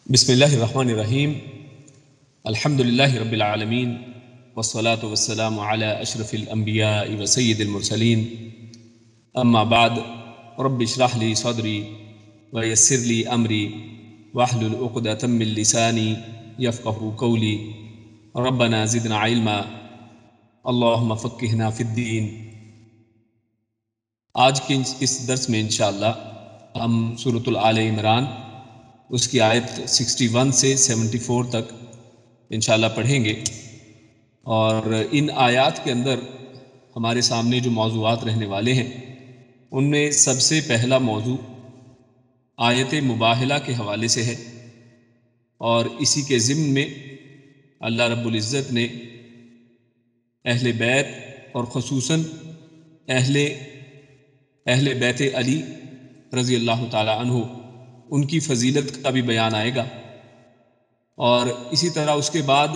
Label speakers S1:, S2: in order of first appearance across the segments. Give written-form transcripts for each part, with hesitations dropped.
S1: بسم اللہ الرحمن الرحیم الحمدللہ رب العالمین والصلاة والسلام علی اشرف الانبیاء وسید المرسلین اما بعد رب اشرح لی صدری ویسر لی امری واحلل عقدۃ من لسانی یفقہوا قولی ربنا زدنا علما اللہم فقہنا فی الدین۔ آج کے اس درس میں انشاءاللہ ہم سورۃ آل عمران اس کی آیت 61 سے 74 تک انشاءاللہ پڑھیں گے، اور ان آیات کے اندر ہمارے سامنے جو موضوعات رہنے والے ہیں ان میں سب سے پہلا موضوع آیت مباہلہ کے حوالے سے ہے، اور اسی کے ضمن میں اللہ رب العزت نے اہل بیت اور خصوصاً اہل بیت علی رضی اللہ تعالی عنہ ان کی فضیلت کا بھی بیان آئے گا، اور اسی طرح اس کے بعد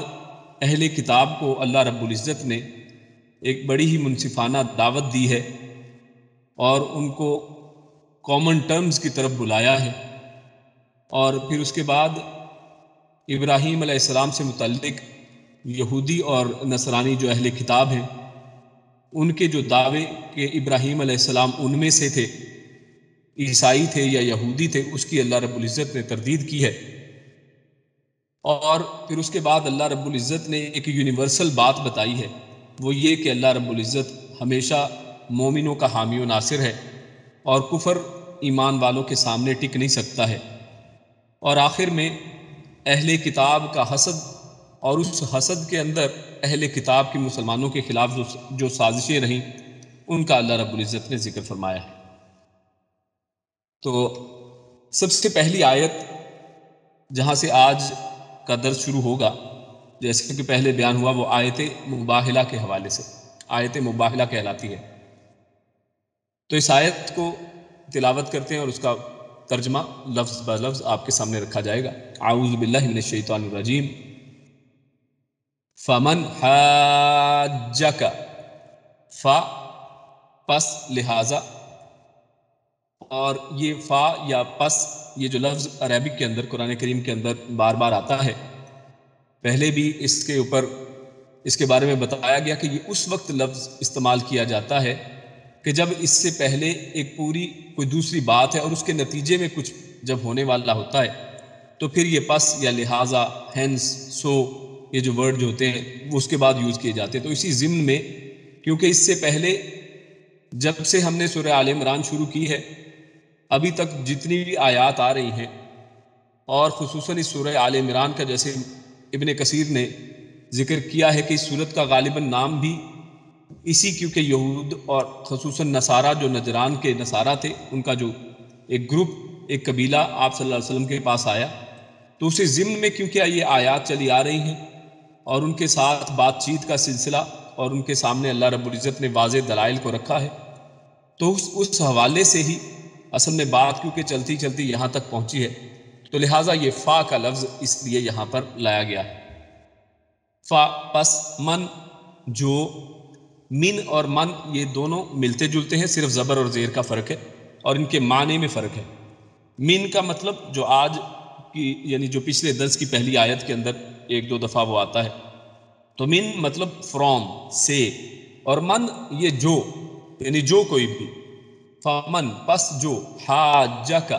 S1: اہل کتاب کو اللہ رب العزت نے ایک بڑی ہی منصفانہ دعوت دی ہے اور ان کو کامن ٹرمز کی طرف بلایا ہے، اور پھر اس کے بعد ابراہیم علیہ السلام سے متعلق یہودی اور نصرانی جو اہل کتاب ہیں ان کے جو دعوے کہ ابراہیم علیہ السلام ان میں سے تھے، عیسائی تھے یا یہودی تھے، اس کی اللہ رب العزت نے تردید کی ہے، اور پھر اس کے بعد اللہ رب العزت نے ایک یونیورسل بات بتائی ہے، وہ یہ کہ اللہ رب العزت ہمیشہ مومنوں کا حامی و ناصر ہے اور کفر ایمان والوں کے سامنے ٹک نہیں سکتا ہے، اور آخر میں اہل کتاب کا حسد اور اس حسد کے اندر اہل کتاب کی مسلمانوں کے خلاف جو سازشیں رہیں ان کا اللہ رب العزت نے ذکر فرمایا ہے۔ تو سب سے پہلی آیت جہاں سے آج کا درس شروع ہوگا، جیسے کہ پہلے بیان ہوا، وہ آیت مباہلہ کے حوالے سے آیت مباہلہ کہلاتی ہے۔ تو اس آیت کو تلاوت کرتے ہیں اور اس کا ترجمہ لفظ بہ لفظ آپ کے سامنے رکھا جائے گا۔ اعوذ باللہ من الشیطان الرجیم۔ فمن حاجک، فا پس لہذا، اور یہ فا یا پس یہ جو لفظ عربک کے اندر قرآن کریم کے اندر بار بار آتا ہے، پہلے بھی اس کے بارے میں بتایا گیا کہ یہ اس وقت لفظ استعمال کیا جاتا ہے کہ جب اس سے پہلے ایک پوری کوئی دوسری بات ہے اور اس کے نتیجے میں کچھ جب ہونے والا ہوتا ہے تو پھر یہ پس یا لہٰذا، ہینس، سو، یہ جو ورڈ جو ہوتے ہیں وہ اس کے بعد یوز کیے جاتے ہیں۔ تو اسی ضمن میں کیونکہ اس سے پہلے جب سے ہم نے سورہ آل عمران شروع کی ہے ابھی تک جتنی بھی آیات آ رہی ہیں، اور خصوصاً اس سورہ آل عمران کا جیسے ابن کثیر نے ذکر کیا ہے کہ اس سورت کا غالباً نام بھی اسی، کیونکہ یہود اور خصوصاً نصارہ جو نجران کے نصارہ تھے ان کا جو ایک گروپ، ایک قبیلہ آپ صلی اللہ علیہ وسلم کے پاس آیا، تو اسی ضمن میں کیونکہ یہ آیات چلی آ رہی ہیں اور ان کے ساتھ بات چیت کا سلسلہ اور ان کے سامنے اللہ رب العزت نے واضح دلائل کو رکھا ہے، تو اس حوالے سے ہی اصل میں بات کیونکہ چلتی چلتی یہاں تک پہنچی ہے، تو لہٰذا یہ فا کا لفظ اس لیے یہاں پر لایا گیا ہے۔ فا پس من، جو، من اور من یہ دونوں ملتے جلتے ہیں، صرف زبر اور زیر کا فرق ہے اور ان کے معنی میں فرق ہے۔ من کا مطلب جو آج کی یعنی جو پچھلے درس کی پہلی آیت کے اندر ایک دو دفعہ وہ آتا ہے، تو من مطلب فرام، سے، اور من یہ جو، یعنی جو کوئی بھی۔ فمن پس جو، حاجہ کا،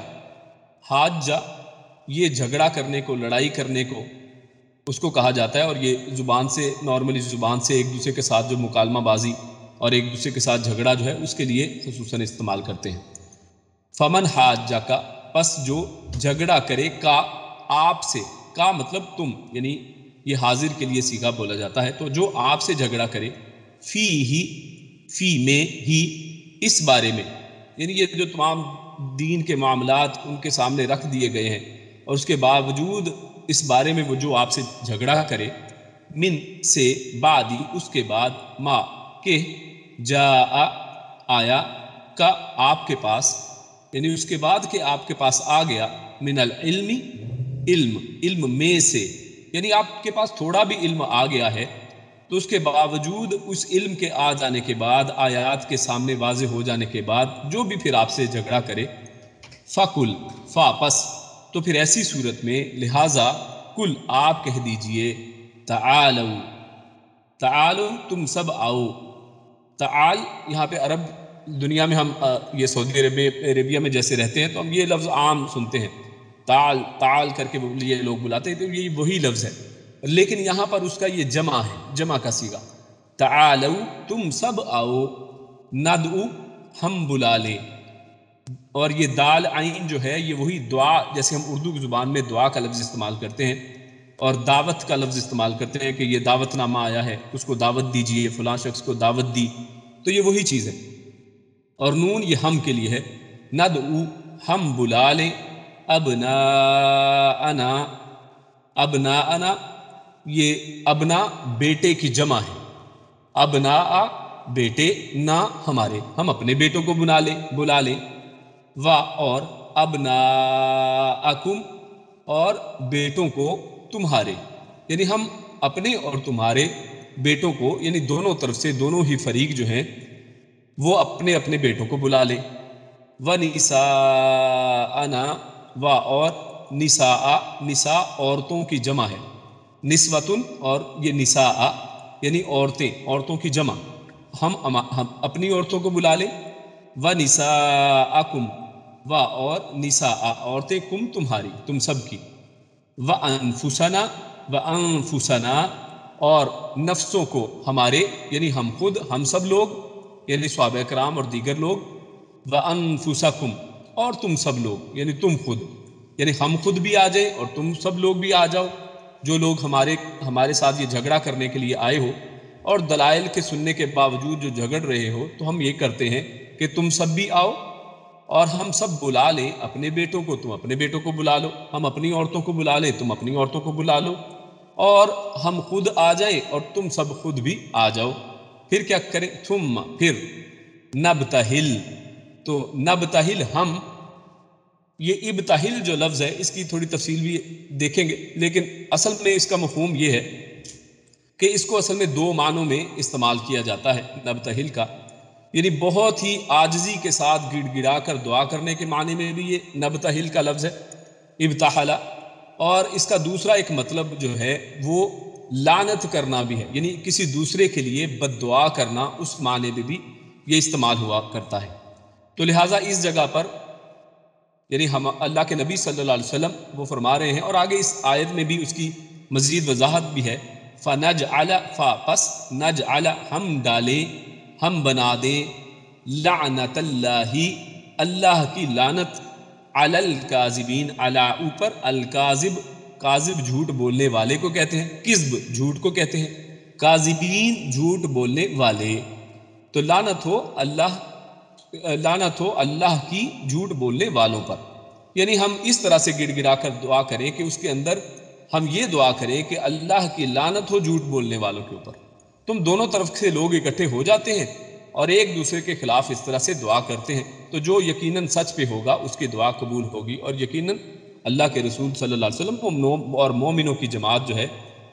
S1: حاجہ یہ جھگڑا کرنے کو، لڑائی کرنے کو اس کو کہا جاتا ہے، اور یہ زبان سے نارملی زبان سے ایک دوسرے کے ساتھ جو مکالمہ بازی اور ایک دوسرے کے ساتھ جھگڑا جو ہے اس کے لیے خصوصاً استعمال کرتے ہیں۔ فمن حاجہ کا، پس جو جھگڑا کرے، کا آپ سے، کا مطلب تم، یعنی یہ حاضر کے لیے صیغہ بولا جاتا ہے، تو جو آپ سے جھگڑا کرے، فی ہی، فی میں ہی، اس بارے میں، یعنی یہ جو تمام دین کے معاملات ان کے سامنے رکھ دیے گئے ہیں اور اس کے باوجود اس بارے میں وہ جو آپ سے جھگڑا کرے، من سے، بعدی اس کے بعد، ما کہ، جاء آیا، کا آپ کے پاس، یعنی اس کے بعد کہ آپ کے پاس آ گیا، من العلم، علم میں سے، یعنی آپ کے پاس تھوڑا بھی علم آ گیا ہے تو اس کے باوجود اس علم کے آ جانے کے بعد، آیات کے سامنے واضح ہو جانے کے بعد جو بھی پھر آپ سے جھگڑا کرے، فَقُل، فا پس، تو پھر ایسی صورت میں لہٰذا کل آپ کہہ دیجئے تعالو، تعالو تم سب آؤ. تعال یہاں پہ عرب دنیا میں ہم یہ سعودی عربیہ میں جیسے رہتے ہیں تو ہم یہ لفظ عام سنتے ہیں، تعال تعال کر کے یہ لوگ بلاتے ہیں، تو یہ وہی لفظ ہے، لیکن یہاں پر اس کا یہ جمع ہے، جمع کا صیغہ. تعالو تم سب آؤ، ندعو ہم بلا لیں. اور یہ دال عین جو ہے یہ وہی دعا، جیسے ہم اردو کی زبان میں دعا کا لفظ استعمال کرتے ہیں اور دعوت کا لفظ استعمال کرتے ہیں کہ یہ دعوت نامہ آیا ہے، اس کو دعوت دیجیے، فلاں شخص کو دعوت دی، تو یہ وہی چیز ہے. اور نون یہ ہم کے لیے ہے. ندعو ہم بلا لیں، ابناءنا، ابناءنا یہ ابنا بیٹے کی جمع ہے، ابناء بیٹے، نا ہمارے، ہم اپنے بیٹوں کو بلا لیں. اور ابناءکم اور بیٹوں کو تمہارے، یعنی ہم اپنے اور تمہارے بیٹوں کو، یعنی دونوں طرف سے دونوں ہی فریق جو ہیں وہ اپنے اپنے بیٹوں کو بلا لیں. ونساءنا، اور نساء، نساء عورتوں کی جمع ہے، نسوتن، اور یہ نساء یعنی عورتیں، عورتوں کی جمع، ہم اپنی عورتوں کو بلا لیں. ونساءکم، اور نساء عورتیں، کم تمہاری، تم سب کی. وانفسنا، وانفسنا اور نفسوں کو ہمارے، یعنی ہم خود، ہم سب لوگ، یعنی صحابہ کرام اور دیگر لوگ. وانفسکم اور تم سب لوگ، یعنی تم خود، یعنی ہم خود بھی آ جائیں اور تم سب لوگ بھی آ جاؤ، جو لوگ ہمارے ساتھ یہ جھگڑا کرنے کے لیے آئے ہو اور دلائل کے سننے کے باوجود جو جھگڑ رہے ہو، تو ہم یہ کرتے ہیں کہ تم سب بھی آؤ اور ہم سب بلا لیں اپنے بیٹوں کو، تم اپنے بیٹوں کو بلا لو، ہم اپنی عورتوں کو بلا لیں، تم اپنی عورتوں کو بلا لو، اور ہم خود آ جائیں اور تم سب خود بھی آ جاؤ. پھر کیا کریں؟ ثم پھر نبتہل، تو نبتہل ہم، یہ ابتہل جو لفظ ہے اس کی تھوڑی تفصیل بھی دیکھیں گے، لیکن اصل میں اس کا مفہوم یہ ہے کہ اس کو اصل میں دو معنوں میں استعمال کیا جاتا ہے نبتہل کا، یعنی بہت ہی عاجزی کے ساتھ گڑ گڑا کر دعا کرنے کے معنی میں بھی یہ نبتہل کا لفظ ہے، ابتہلا. اور اس کا دوسرا ایک مطلب جو ہے وہ لعنت کرنا بھی ہے، یعنی کسی دوسرے کے لیے بد دعا کرنا، اس معنی میں بھی یہ استعمال ہوا کرتا ہے. تو لہٰذا اس جگہ پر یعنی ہم اللہ کے نبی صلی اللہ علیہ وسلم وہ فرما رہے ہیں، اور آگے اس آیت میں بھی اس کی مزید وضاحت بھی ہے. فنجعل، پس نجعل ہم ڈالیں، ہم بنا دیں، لعنت اللہ، اللہ کی لعنت، علی الکاذبین، علی اوپر، الکاذب، کاذب جھوٹ بولنے والے کو کہتے ہیں، کذب جھوٹ کو کہتے ہیں، کاذبین جھوٹ بولنے والے. تو لعنت ہو اللہ، لعنت ہو اللہ کی جھوٹ بولنے والوں پر. یعنی ہم اس طرح سے گڑ گڑا کر دعا کریں کہ اس کے اندر ہم یہ دعا کریں کہ اللہ کی لعنت ہو جھوٹ بولنے والوں کے اوپر. تم دونوں طرف سے لوگ اکٹھے ہو جاتے ہیں اور ایک دوسرے کے خلاف اس طرح سے دعا کرتے ہیں، تو جو یقیناً سچ پہ ہوگا اس کی دعا قبول ہوگی، اور یقیناً اللہ کے رسول صلی اللہ علیہ وسلم اور مومنوں کی جماعت جو ہے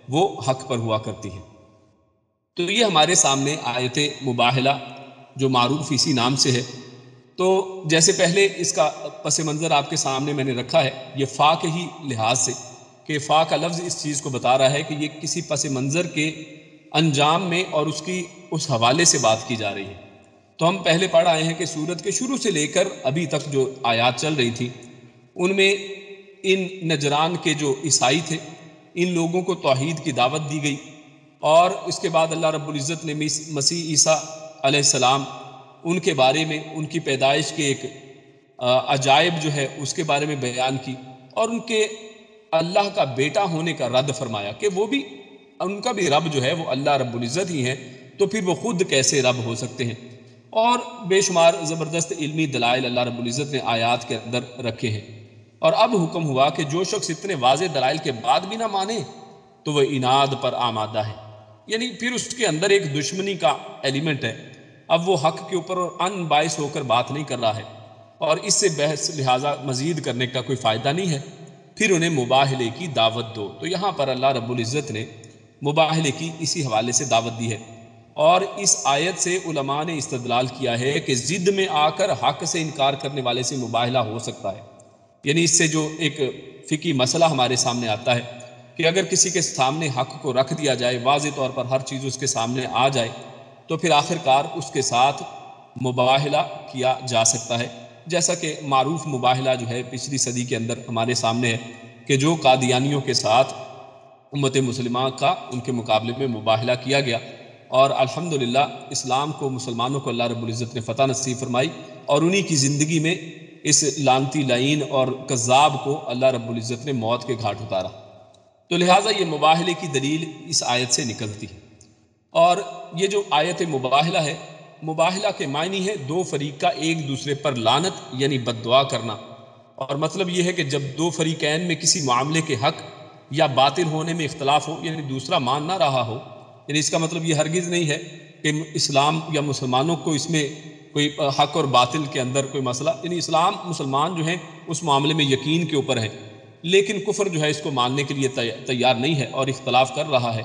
S1: وہ حق پر ہوا کرتی ہے. تو یہ ہمارے سامنے آیت مباہلہ جو معروف اسی نام سے ہے. تو جیسے پہلے اس کا پس منظر آپ کے سامنے میں نے رکھا ہے، یہ فا کے ہی لحاظ سے، کہ فا کا لفظ اس چیز کو بتا رہا ہے کہ یہ کسی پس منظر کے انجام میں اور اس حوالے سے بات کی جا رہی ہے. تو ہم پہلے پڑھ آئے ہیں کہ سورت کے شروع سے لے کر ابھی تک جو آیات چل رہی تھی ان میں ان نجران کے جو عیسائی تھے ان لوگوں کو توحید کی دعوت دی گئی، اور اس کے بعد اللہ رب العزت نے مسیح عیسیٰ علیہ السلام ان کے بارے میں، ان کی پیدائش کے ایک عجائب جو ہے اس کے بارے میں بیان کی، اور ان کے اللہ کا بیٹا ہونے کا رد فرمایا کہ وہ بھی، ان کا بھی رب جو ہے وہ اللہ رب العزت ہی ہے، تو پھر وہ خود کیسے رب ہو سکتے ہیں. اور بے شمار زبردست علمی دلائل اللہ رب العزت نے آیات کے اندر رکھے ہیں. اور اب حکم ہوا کہ جو شخص اتنے واضح دلائل کے بعد بھی نہ مانے تو وہ عناد پر آمادہ ہے، یعنی پھر اس کے اندر ایک دشمنی کا ایلیمنٹ ہے. اب وہ حق کے اوپر ان باعث ہو کر بات نہیں کر رہا ہے، اور اس سے بحث لہٰذا مزید کرنے کا کوئی فائدہ نہیں ہے، پھر انہیں مباہلے کی دعوت دو. تو یہاں پر اللہ رب العزت نے مباہلے کی اسی حوالے سے دعوت دی ہے. اور اس آیت سے علماء نے استدلال کیا ہے کہ ضد میں آ کر حق سے انکار کرنے والے سے مباہلہ ہو سکتا ہے، یعنی اس سے جو ایک فقہی مسئلہ ہمارے سامنے آتا ہے کہ اگر کسی کے سامنے حق کو رکھ دیا جائے، واضح طور پر ہر چیز اس کے سامنے آ جائے، تو پھر آخر کار اس کے ساتھ مباہلہ کیا جا سکتا ہے، جیسا کہ معروف مباہلہ جو ہے پچھلی صدی کے اندر ہمارے سامنے ہے کہ جو قادیانیوں کے ساتھ امت مسلمہ کا ان کے مقابلے میں مباہلہ کیا گیا، اور الحمدللہ اسلام کو، مسلمانوں کو اللہ رب العزت نے فتح نصیب فرمائی، اور انہی کی زندگی میں اس لعنتی لعین اور کذاب کو اللہ رب العزت نے موت کے گھاٹ اتارا۔ تو لہٰذا یہ مباہلے کی دلیل اس آیت سے نکلتی ہے۔ اور یہ جو آیت مباہلہ ہے، مباہلہ کے معنی ہے دو فریق کا ایک دوسرے پر لعنت یعنی بد دعا کرنا، اور مطلب یہ ہے کہ جب دو فریقین میں کسی معاملے کے حق یا باطل ہونے میں اختلاف ہو، یعنی دوسرا مان نہ رہا ہو، یعنی اس کا مطلب یہ ہرگز نہیں ہے کہ اسلام یا مسلمانوں کو اس میں کوئی حق اور باطل کے اندر کوئی مسئلہ، یعنی اسلام مسلمان جو ہیں اس معاملے میں یقین کے اوپر ہے، لیکن کفر جو ہے اس کو ماننے کے لیے تیار نہیں ہے اور اختلاف کر رہا ہے،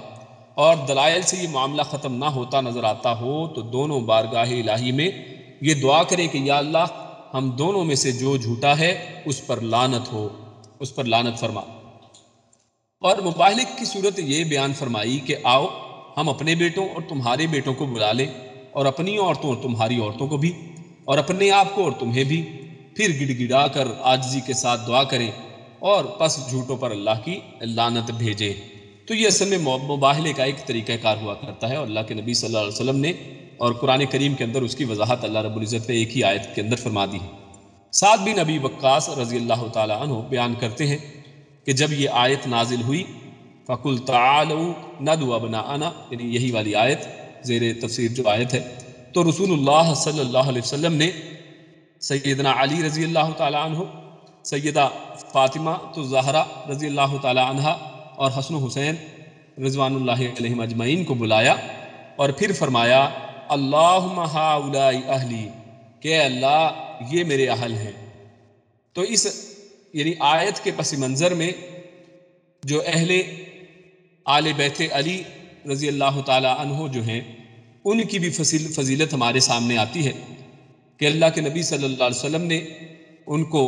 S1: اور دلائل سے یہ معاملہ ختم نہ ہوتا نظر آتا ہو، تو دونوں بارگاہ الہی میں یہ دعا کرے کہ یا اللہ ہم دونوں میں سے جو جھوٹا ہے اس پر لعنت ہو، اس پر لعنت فرما۔ اور مباہلے کی صورت یہ بیان فرمائی کہ آؤ ہم اپنے بیٹوں اور تمہارے بیٹوں کو بلا لیں، اور اپنی عورتوں اور تمہاری عورتوں کو بھی، اور اپنے آپ کو اور تمہیں بھی، پھر گڑ گڑا کر عاجزی کے ساتھ دعا کریں، اور پس جھوٹوں پر اللہ کی لعنت بھیجے۔ تو یہ اصل میں مباہلے کا ایک طریقہ کار ہوا کرتا ہے، اور اللہ کے نبی صلی اللہ علیہ وسلم نے اور قرآن کریم کے اندر اس کی وضاحت اللہ رب العزت نے ایک ہی آیت کے اندر فرما دی ہے۔ سعد بن ابی وقاص رضی اللہ تعالی عنہ بیان کرتے ہیں کہ جب یہ آیت نازل ہوئی فَقُلْ تَعَالَوْا نَدْعُ أَبْنَاءَنَا، یعنی یہی والی آیت زیر تفسیر جو آیت ہے، تو رسول اللہ صلی اللہ علیہ وسلم نے سیدنا علی رضی اللہ تعالی عنہ، سیدہ فاطمہ الزہرا رضی اللہ تعالی عنہ، اور حسن و حسین رضوان اللہ علیہم اجمعین کو بلایا، اور پھر فرمایا اللہم ہؤلاء اہلی، کہ اللہ یہ میرے اہل ہیں۔ تو اس یعنی آیت کے پس منظر میں جو اہل آل بیت علی رضی اللہ تعالی عنہ جو ہیں ان کی بھی فضیلت ہمارے سامنے آتی ہے کہ اللہ کے نبی صلی اللہ علیہ وسلم نے ان کو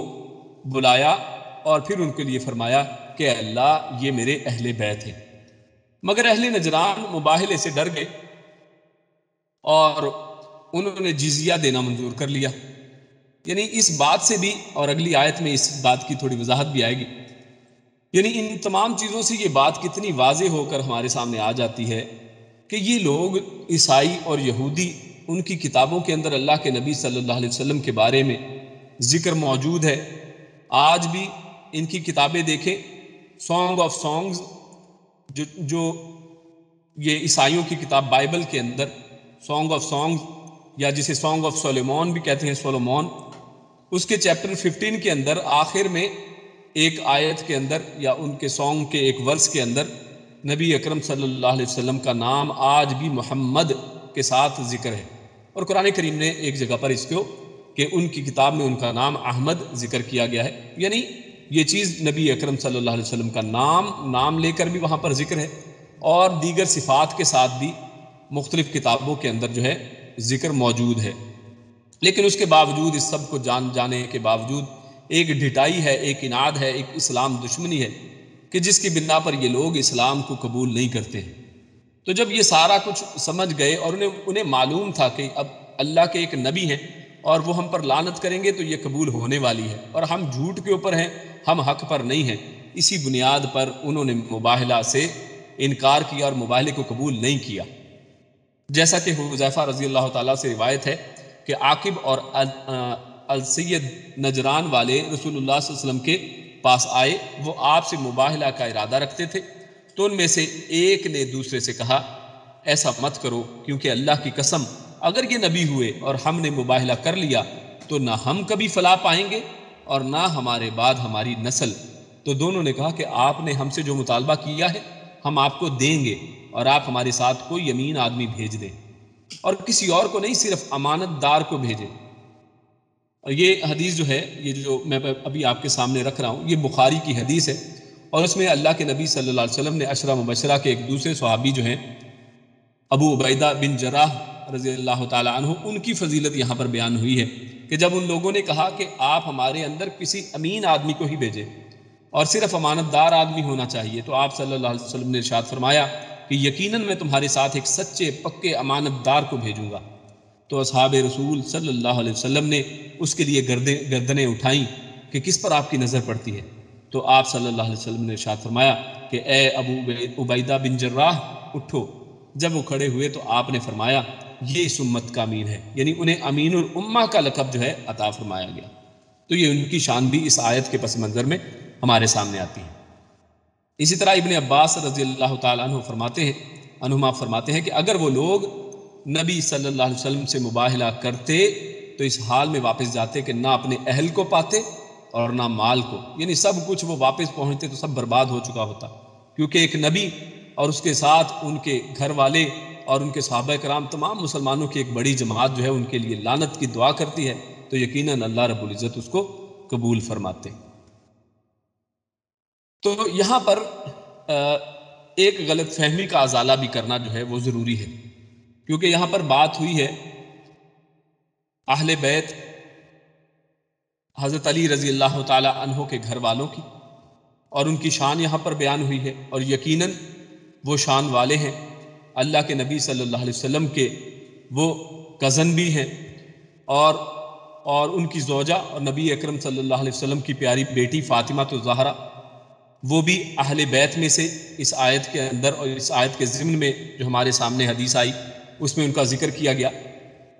S1: بلایا اور پھر ان کے لیے فرمایا کہ اللہ یہ میرے اہل بیت ہیں۔ مگر اہل نجران مباہلے سے ڈر گئے اور انہوں نے جزیہ دینا منظور کر لیا۔ یعنی اس بات سے بھی، اور اگلی آیت میں اس بات کی تھوڑی وضاحت بھی آئے گی، یعنی ان تمام چیزوں سے یہ بات کتنی واضح ہو کر ہمارے سامنے آ جاتی ہے کہ یہ لوگ عیسائی اور یہودی، ان کی کتابوں کے اندر اللہ کے نبی صلی اللہ علیہ وسلم کے بارے میں ذکر موجود ہے۔ آج بھی ان کی کتابیں دیکھیں، سانگ آف سانگز جو یہ عیسائیوں کی کتاب بائبل کے اندر سانگ آف سانگز، یا جسے سانگ آف سولومون بھی کہتے ہیں، سولومون، اس کے چیپٹر 15 کے اندر آخر میں ایک آیت کے اندر یا ان کے سانگ کے ایک ورس کے اندر نبی اکرم صلی اللہ علیہ وسلم کا نام آج بھی محمد کے ساتھ ذکر ہے، اور قرآن کریم نے ایک جگہ پر اس کو کہ ان کی کتاب میں ان کا نام احمد ذکر کیا گیا ہے، یعنی یہ چیز نبی اکرم صلی اللہ علیہ وسلم کا نام لے کر بھی وہاں پر ذکر ہے، اور دیگر صفات کے ساتھ بھی مختلف کتابوں کے اندر جو ہے ذکر موجود ہے۔ لیکن اس کے باوجود، اس سب کو جانے کے باوجود، ایک ڈھٹائی ہے، ایک اناد ہے، ایک اسلام دشمنی ہے کہ جس کی بنا پر یہ لوگ اسلام کو قبول نہیں کرتے ہیں۔ تو جب یہ سارا کچھ سمجھ گئے اور انہیں معلوم تھا کہ اب اللہ کے ایک نبی ہیں اور وہ ہم پر لعنت کریں گے تو یہ قبول ہونے والی ہے، اور ہم جھوٹ کے اوپر ہیں، ہم حق پر نہیں ہیں، اسی بنیاد پر انہوں نے مباہلہ سے انکار کیا اور مباہلے کو قبول نہیں کیا۔ جیسا کہ حذیفہ رضی اللہ تعالیٰ سے روایت ہے کہ عاقب اور السید نجران والے رسول اللہ صلی اللہ علیہ وسلم کے پاس آئے، وہ آپ سے مباہلہ کا ارادہ رکھتے تھے، تو ان میں سے ایک نے دوسرے سے کہا ایسا مت کرو، کیونکہ اللہ کی قسم اگر یہ نبی ہوئے اور ہم نے مباہلہ کر لیا تو نہ ہم کبھی فلاح پائیں گے اور نہ ہمارے بعد ہماری نسل۔ تو دونوں نے کہا کہ آپ نے ہم سے جو مطالبہ کیا ہے ہم آپ کو دیں گے، اور آپ ہمارے ساتھ کوئی امین آدمی بھیج دیں، اور کسی اور کو نہیں، صرف امانت دار کو بھیجیں۔ اور یہ حدیث جو ہے، یہ جو میں ابھی آپ کے سامنے رکھ رہا ہوں، یہ بخاری کی حدیث ہے، اور اس میں اللہ کے نبی صلی اللہ علیہ وسلم نے عشرہ مبشرہ کے ایک دوسرے صحابی جو ہیں ابو عبیدہ بن جراح رضی اللہ تعالیٰ عنہ، ان کی فضیلت یہاں پر بیان ہوئی ہے کہ جب ان لوگوں نے کہا کہ آپ ہمارے اندر کسی امین آدمی کو ہی بھیجیں اور صرف امانت دار آدمی ہونا چاہیے، تو آپ صلی اللہ علیہ وسلم نے ارشاد فرمایا کہ یقیناً میں تمہارے ساتھ ایک سچے پکے امانت دار کو بھیجوں گا۔ تو اصحاب رسول صلی اللہ علیہ وسلم نے اس کے لیے گردنیں اٹھائیں کہ کس پر آپ کی نظر پڑتی ہے؟ تو آپ صلی اللہ علیہ وسلم نے ارشاد فرمایا کہ اے ابو عبیدہ بن جراح اٹھو۔ جب وہ کھڑے ہوئے تو آپ نے فرمایا یہ اس امت کا امین ہے، یعنی انہیں امین الامہ کا لقب جو ہے عطا فرمایا گیا۔ تو یہ ان کی شان بھی اس آیت کے پس منظر میں ہمارے سامنے آتی ہے۔ اسی طرح ابن عباس رضی اللہ تعالیٰ عنہما فرماتے ہیں کہ اگر وہ لوگ نبی صلی اللہ علیہ وسلم سے مباہلہ کرتے تو اس حال میں واپس جاتے کہ نہ اپنے اہل کو پاتے اور نہ مال کو، یعنی سب کچھ وہ واپس پہنچتے تو سب برباد ہو چکا ہوتا، کیونکہ ایک نبی اور اس کے ساتھ ان کے گھر والے اور ان کے صحابہ کرام تمام مسلمانوں کی ایک بڑی جماعت جو ہے ان کے لیے لعنت کی دعا کرتی ہے، تو یقیناً اللہ رب العزت اس کو قبول فرماتے۔ تو یہاں پر ایک غلط فہمی کا ازالہ بھی کرنا جو ہے وہ ضروری ہے، کیونکہ یہاں پر بات ہوئی ہے اہل بیت حضرت علی رضی اللہ تعالی عنہ کے گھر والوں کی، اور ان کی شان یہاں پر بیان ہوئی ہے، اور یقیناً وہ شان والے ہیں، اللہ کے نبی صلی اللہ علیہ وسلم کے وہ کزن بھی ہیں، اور ان کی زوجہ اور نبی اکرم صلی اللہ علیہ وسلم کی پیاری بیٹی فاطمہ الزہرا وہ بھی اہل بیت میں سے اس آیت کے اندر اور اس آیت کے ضمن میں جو ہمارے سامنے حدیث آئی اس میں ان کا ذکر کیا گیا۔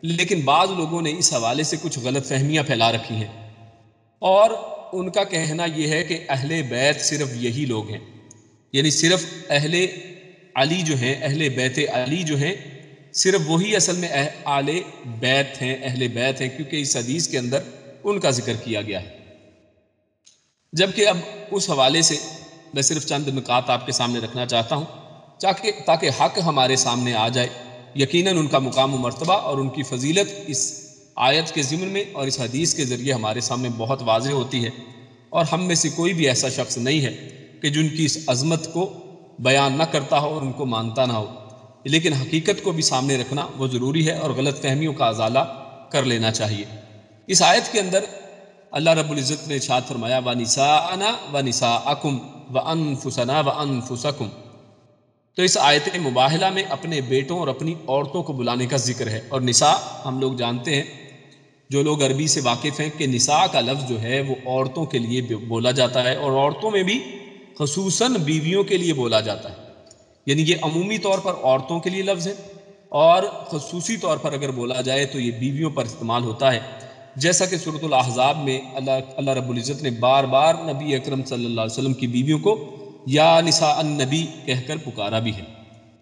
S1: لیکن بعض لوگوں نے اس حوالے سے کچھ غلط فہمیاں پھیلا رکھی ہیں، اور ان کا کہنا یہ ہے کہ اہل بیت صرف یہی لوگ ہیں، یعنی صرف اہل علی جو ہیں، اہل بیت علی جو ہیں، صرف وہی اصل میں اہل بیت ہیں، اہل بیت ہیں، کیونکہ اس حدیث کے اندر ان کا ذکر کیا گیا ہے۔ جبکہ اب اس حوالے سے میں صرف چند نکات آپ کے سامنے رکھنا چاہتا ہوں تاکہ حق ہمارے سامنے آ جائے۔ یقیناً ان کا مقام و مرتبہ اور ان کی فضیلت اس آیت کے ضمن میں اور اس حدیث کے ذریعے ہمارے سامنے بہت واضح ہوتی ہے، اور ہم میں سے کوئی بھی ایسا شخص نہیں ہے کہ جن کی اس عظمت کو بیان نہ کرتا ہو اور ان کو مانتا نہ ہو، لیکن حقیقت کو بھی سامنے رکھنا وہ ضروری ہے اور غلط فہمیوں کا ازالہ کر لینا چاہیے۔ اس آیت کے اندر اللہ رب العزت نے ارشاد فرمایا وَنِسَاءَنَا وَنِسَاءَكُمْ وَأَنفُسَنَا وَأَنفُسَكُمْ، تو اس آیت مباہلہ میں اپنے بیٹوں اور اپنی عورتوں کو بلانے کا ذکر ہے، اور نساء ہم لوگ جانتے ہیں، جو لوگ عربی سے واقف ہیں، کہ نساء کا لفظ جو ہے وہ عورتوں کے لیے بولا جاتا ہے، اور عورتوں میں بھی خصوصاً بیویوں کے لیے بولا جاتا ہے، یعنی یہ عمومی طور پر عورتوں کے لیے لفظ ہے، اور خصوصی طور پر اگر بولا جائے تو یہ بیویوں پر استعمال ہوتا ہے، جیسا کہ سورۃ الاحزاب میں اللہ رب العزت نے بار بار نبی اکرم صلی اللہ علیہ وسلم کی بیویوں کو یا نساء النبی کہہ کر پکارا بھی ہے۔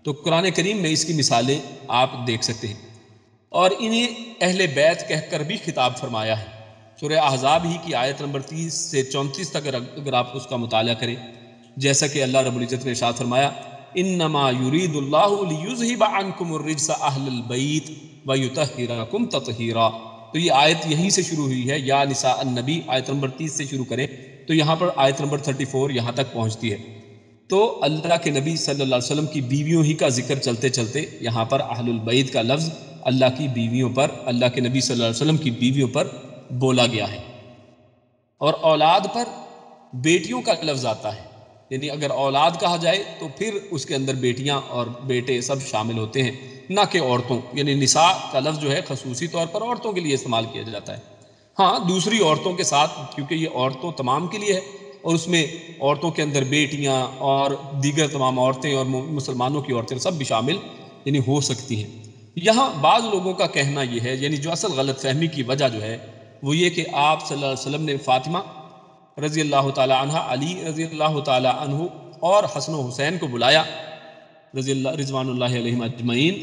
S1: تو قرآن کریم میں اس کی مثالیں آپ دیکھ سکتے ہیں، اور انہیں اہل بیت کہہ کر بھی خطاب فرمایا ہے۔ سورہ احزاب ہی کی آیت نمبر 30 سے 34 تک اگر آپ اس کا مطالعہ کریں، جیسا کہ اللہ رب العزت نے ارشاد فرمایا انما یرید اللہ لیذہب عنکم الرجس اہل البیت ویطہرکم تطہیرا، تو یہ آیت یہیں سے شروع ہوئی ہے، یا نساء النبی آیت نمبر 30 سے شروع کریں تو یہاں پر آیت نمبر 34 یہاں تک پہنچتی ہے۔ تو اللہ کے نبی صلی اللہ علیہ وسلم کی بیویوں ہی کا ذکر چلتے چلتے یہاں پر اہل البیت کا لفظ اللہ کی بیویوں پر، اللہ کے نبی صلی اللہ علیہ وسلم کی بیویوں پر بولا گیا ہے۔ اور اولاد پر بیٹیوں کا لفظ آتا ہے، یعنی اگر اولاد کہا جائے تو پھر اس کے اندر بیٹیاں اور بیٹے سب شامل ہوتے ہیں، نہ کہ عورتوں، یعنی نساء کا لفظ جو ہے خصوصی طور پر عورتوں کے لیے استعمال کیا جاتا ہے، ہاں دوسری عورتوں کے ساتھ، کیونکہ یہ عورتوں تمام کے لیے ہے، اور اس میں عورتوں کے اندر بیٹیاں اور دیگر تمام عورتیں اور مسلمانوں کی عورتیں سب بھی شامل یعنی ہو سکتی ہیں۔ یہاں بعض لوگوں کا کہنا یہ ہے، یعنی جو اصل غلط فہمی کی وجہ جو ہے وہ یہ کہ آپ صلی اللہ علیہ وسلم نے فاطمہ رضی اللہ تعالی عنہ، علی رضی اللہ تعالی عنہ اور حسن و حسین کو بلایا رضوان اللہ علیہم اجمعین،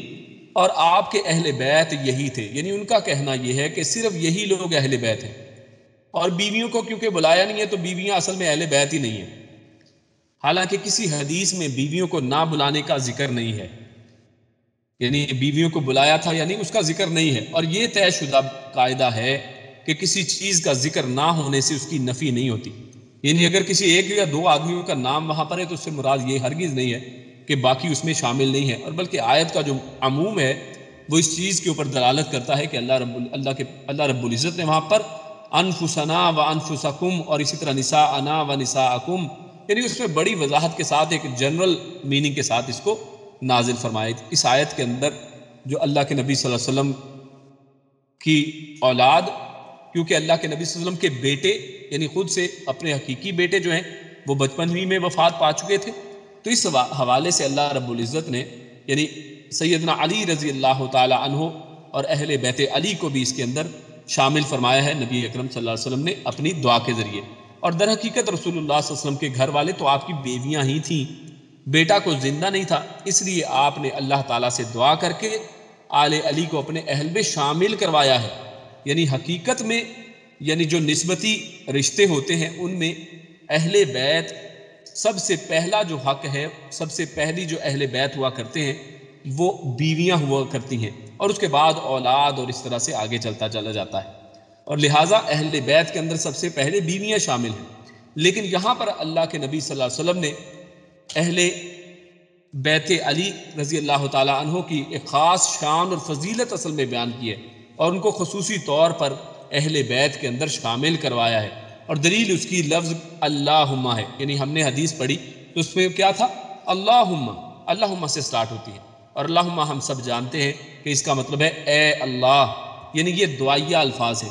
S1: اور آپ کے اہل بیت یہی تھے، یعنی ان کا کہنا یہ ہے کہ صرف یہی لوگ اہل بیت ہیں، اور بیویوں کو کیونکہ بلایا نہیں ہے تو بیویاں اصل میں اہل بیت ہی نہیں ہیں، حالانکہ کسی حدیث میں بیویوں کو نہ بلانے کا ذکر نہیں ہے، یعنی بیویوں کو بلایا تھا یعنی اس کا ذکر نہیں ہے، اور یہ طے شدہ قاعدہ ہے کہ کسی چیز کا ذکر نہ ہونے سے اس کی نفی نہیں ہوتی، یعنی اگر کسی ایک یا دو آدمیوں کا نام وہاں پر ہے تو اس سے مراد یہ ہرگز نہیں ہے کہ باقی اس میں شامل نہیں ہے، اور بلکہ آیت کا جو عموم ہے وہ اس چیز کے اوپر دلالت کرتا ہے کہ اللہ رب العزت نے وہاں پر انفسنا و انفسکم اور اسی طرح نساءنا و نساءکم، یعنی اس میں بڑی وضاحت کے ساتھ ایک جنرل میننگ کے ساتھ اس کو نازل فرمائے۔ اس آیت کے اندر جو اللہ کے نبی صلی اللہ علیہ وسلم کی اولاد، کیونکہ اللہ کے نبی صلی اللہ علیہ وسلم کے بیٹے یعنی خود سے اپنے حقیقی بیٹے جو ہیں وہ بچپن ہی میں وفات پا چکے تھے، تو اس حوالے سے اللہ رب العزت نے یعنی سیدنا علی رضی اللہ تعالی عنہ اور اہل بیت علی کو بھی اس کے اندر شامل فرمایا ہے نبی اکرم صلی اللہ علیہ وسلم نے اپنی دعا کے ذریعے۔ اور در حقیقت رسول اللہ صلی اللہ علیہ وسلم کے گھر والے تو آپ کی بیویاں ہی تھیں، بیٹا کو زندہ نہیں تھا، اس لیے آپ نے اللہ تعالیٰ سے دعا کر کے آل علی کو اپنے اہل میں شامل کروایا ہے۔ یعنی حقیقت میں یعنی جو نسبتی رشتے ہوتے ہیں ان میں اہل بیت سب سے پہلا جو حق ہے، سب سے پہلی جو اہل بیت ہوا کرتے ہیں وہ بیویاں ہوا کرتی ہیں، اور اس کے بعد اولاد اور اس طرح سے آگے چلتا چلا جاتا ہے، اور لہٰذا اہل بیت کے اندر سب سے پہلے بیویاں شامل ہیں۔ لیکن یہاں پر اللہ کے نبی صلی اللہ علیہ وسلم نے اہل بیت علی رضی اللہ تعالی عنہ کی ایک خاص شان اور فضیلت اصل میں بیان کی ہے، اور ان کو خصوصی طور پر اہل بیت کے اندر شامل کروایا ہے، اور دلیل اس کی لفظ اللہم ہے۔ یعنی ہم نے حدیث پڑھی تو اس میں کیا تھا؟ اللہم سے سٹارٹ ہوتی ہے، اور اللہم ہم سب جانتے ہیں کہ اس کا مطلب ہے اے اللہ، یعنی یہ دعائیہ الفاظ ہیں،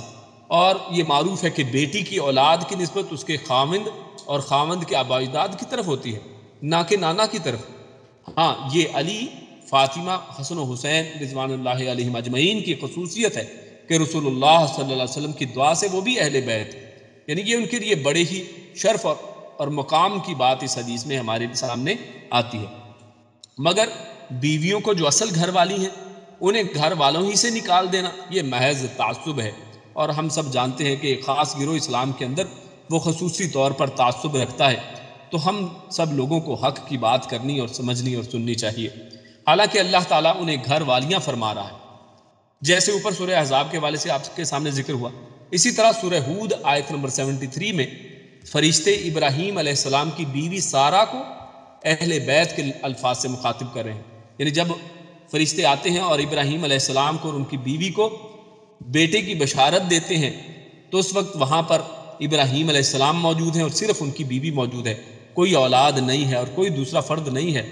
S1: اور یہ معروف ہے کہ بیٹی کی اولاد کی نسبت اس کے خاوند اور خاوند کے آباء و اجداد کی طرف ہوتی ہے، نہ کہ نانا کی طرف۔ ہاں، یہ علی، فاطمہ، حسن و حسین رضوان اللہ علیہم اجمعین کی خصوصیت ہے کہ رسول اللہ صلی اللہ علیہ وسلم کی دعا سے وہ بھی اہل بیت، یعنی یہ ان کے لیے بڑے ہی شرف اور مقام کی بات اس حدیث میں ہمارے سامنے آتی ہے۔ مگر بیویوں کو جو اصل گھر والی ہیں انہیں گھر والوں ہی سے نکال دینا یہ محض تعصب ہے، اور ہم سب جانتے ہیں کہ ایک خاص گروہ اسلام کے اندر وہ خصوصی طور پر تعصب رکھتا ہے، تو ہم سب لوگوں کو حق کی بات کرنی اور سمجھنی اور سننی چاہیے۔ حالانکہ اللہ تعالیٰ انہیں گھر والیاں فرما رہا ہے، جیسے اوپر سورہ احزاب کے حوالے سے آپ کے سامنے ذکر ہوا، اسی طرح سورہ ہود آیت نمبر 73 میں فرشتے ابراہیم علیہ السلام کی بیوی سارہ کو اہل بیت کے الفاظ سے مخاطب کر رہے ہیں۔ یعنی جب فرشتے آتے ہیں اور ابراہیم علیہ السلام کو اور ان کی بیوی کو بیٹے کی بشارت دیتے ہیں تو اس وقت وہاں پر ابراہیم علیہ السلام موجود ہیں اور صرف ان کی بیوی موجود ہے، کوئی اولاد نہیں ہے اور کوئی دوسرا فرد نہیں ہے۔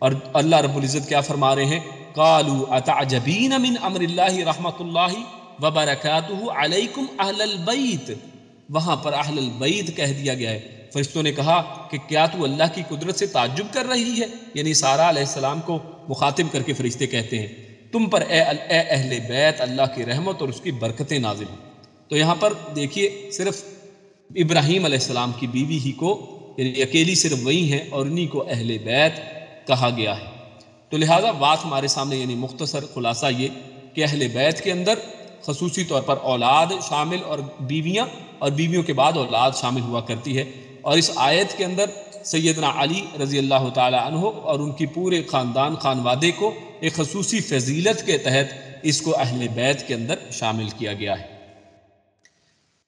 S1: اور اللہ رب العزت کیا فرما رہے ہیں؟ قالوا اتعجبین من امر اللہ رحمت اللہ وبرکاتہ علیکم اہل البیت، وہاں پر اہل البیت کہہ دیا گیا ہے۔ فرشتوں نے کہا کہ کیا تو اللہ کی قدرت سے تعجب کر رہی ہے؟ یعنی سارہ علیہ السلام کو مخاطب کر کے فرشتے کہتے ہیں تم پر اے اہل بیت اللہ کی رحمت اور اس کی برکتیں نازل ہوں۔ تو یہاں پر دیکھیے صرف ابراہیم علیہ السلام کی بیوی ہی کو یعنی اکیلی صرف وہی ہیں اور انہی کو اہل بیت کہا گیا ہے۔ تو لہٰذا بات ہمارے سامنے یعنی مختصر خلاصہ یہ کہ اہل بیت کے اندر خصوصی طور پر اولاد شامل اور بیویاں، اور بیویوں کے بعد اولاد شامل ہوا کرتی ہے، اور اس آیت کے اندر سیدنا علی رضی اللہ تعالی عنہ اور ان کی پورے خاندان خانوادے کو ایک خصوصی فضیلت کے تحت اس کو اہل بیت کے اندر شامل کیا گیا ہے۔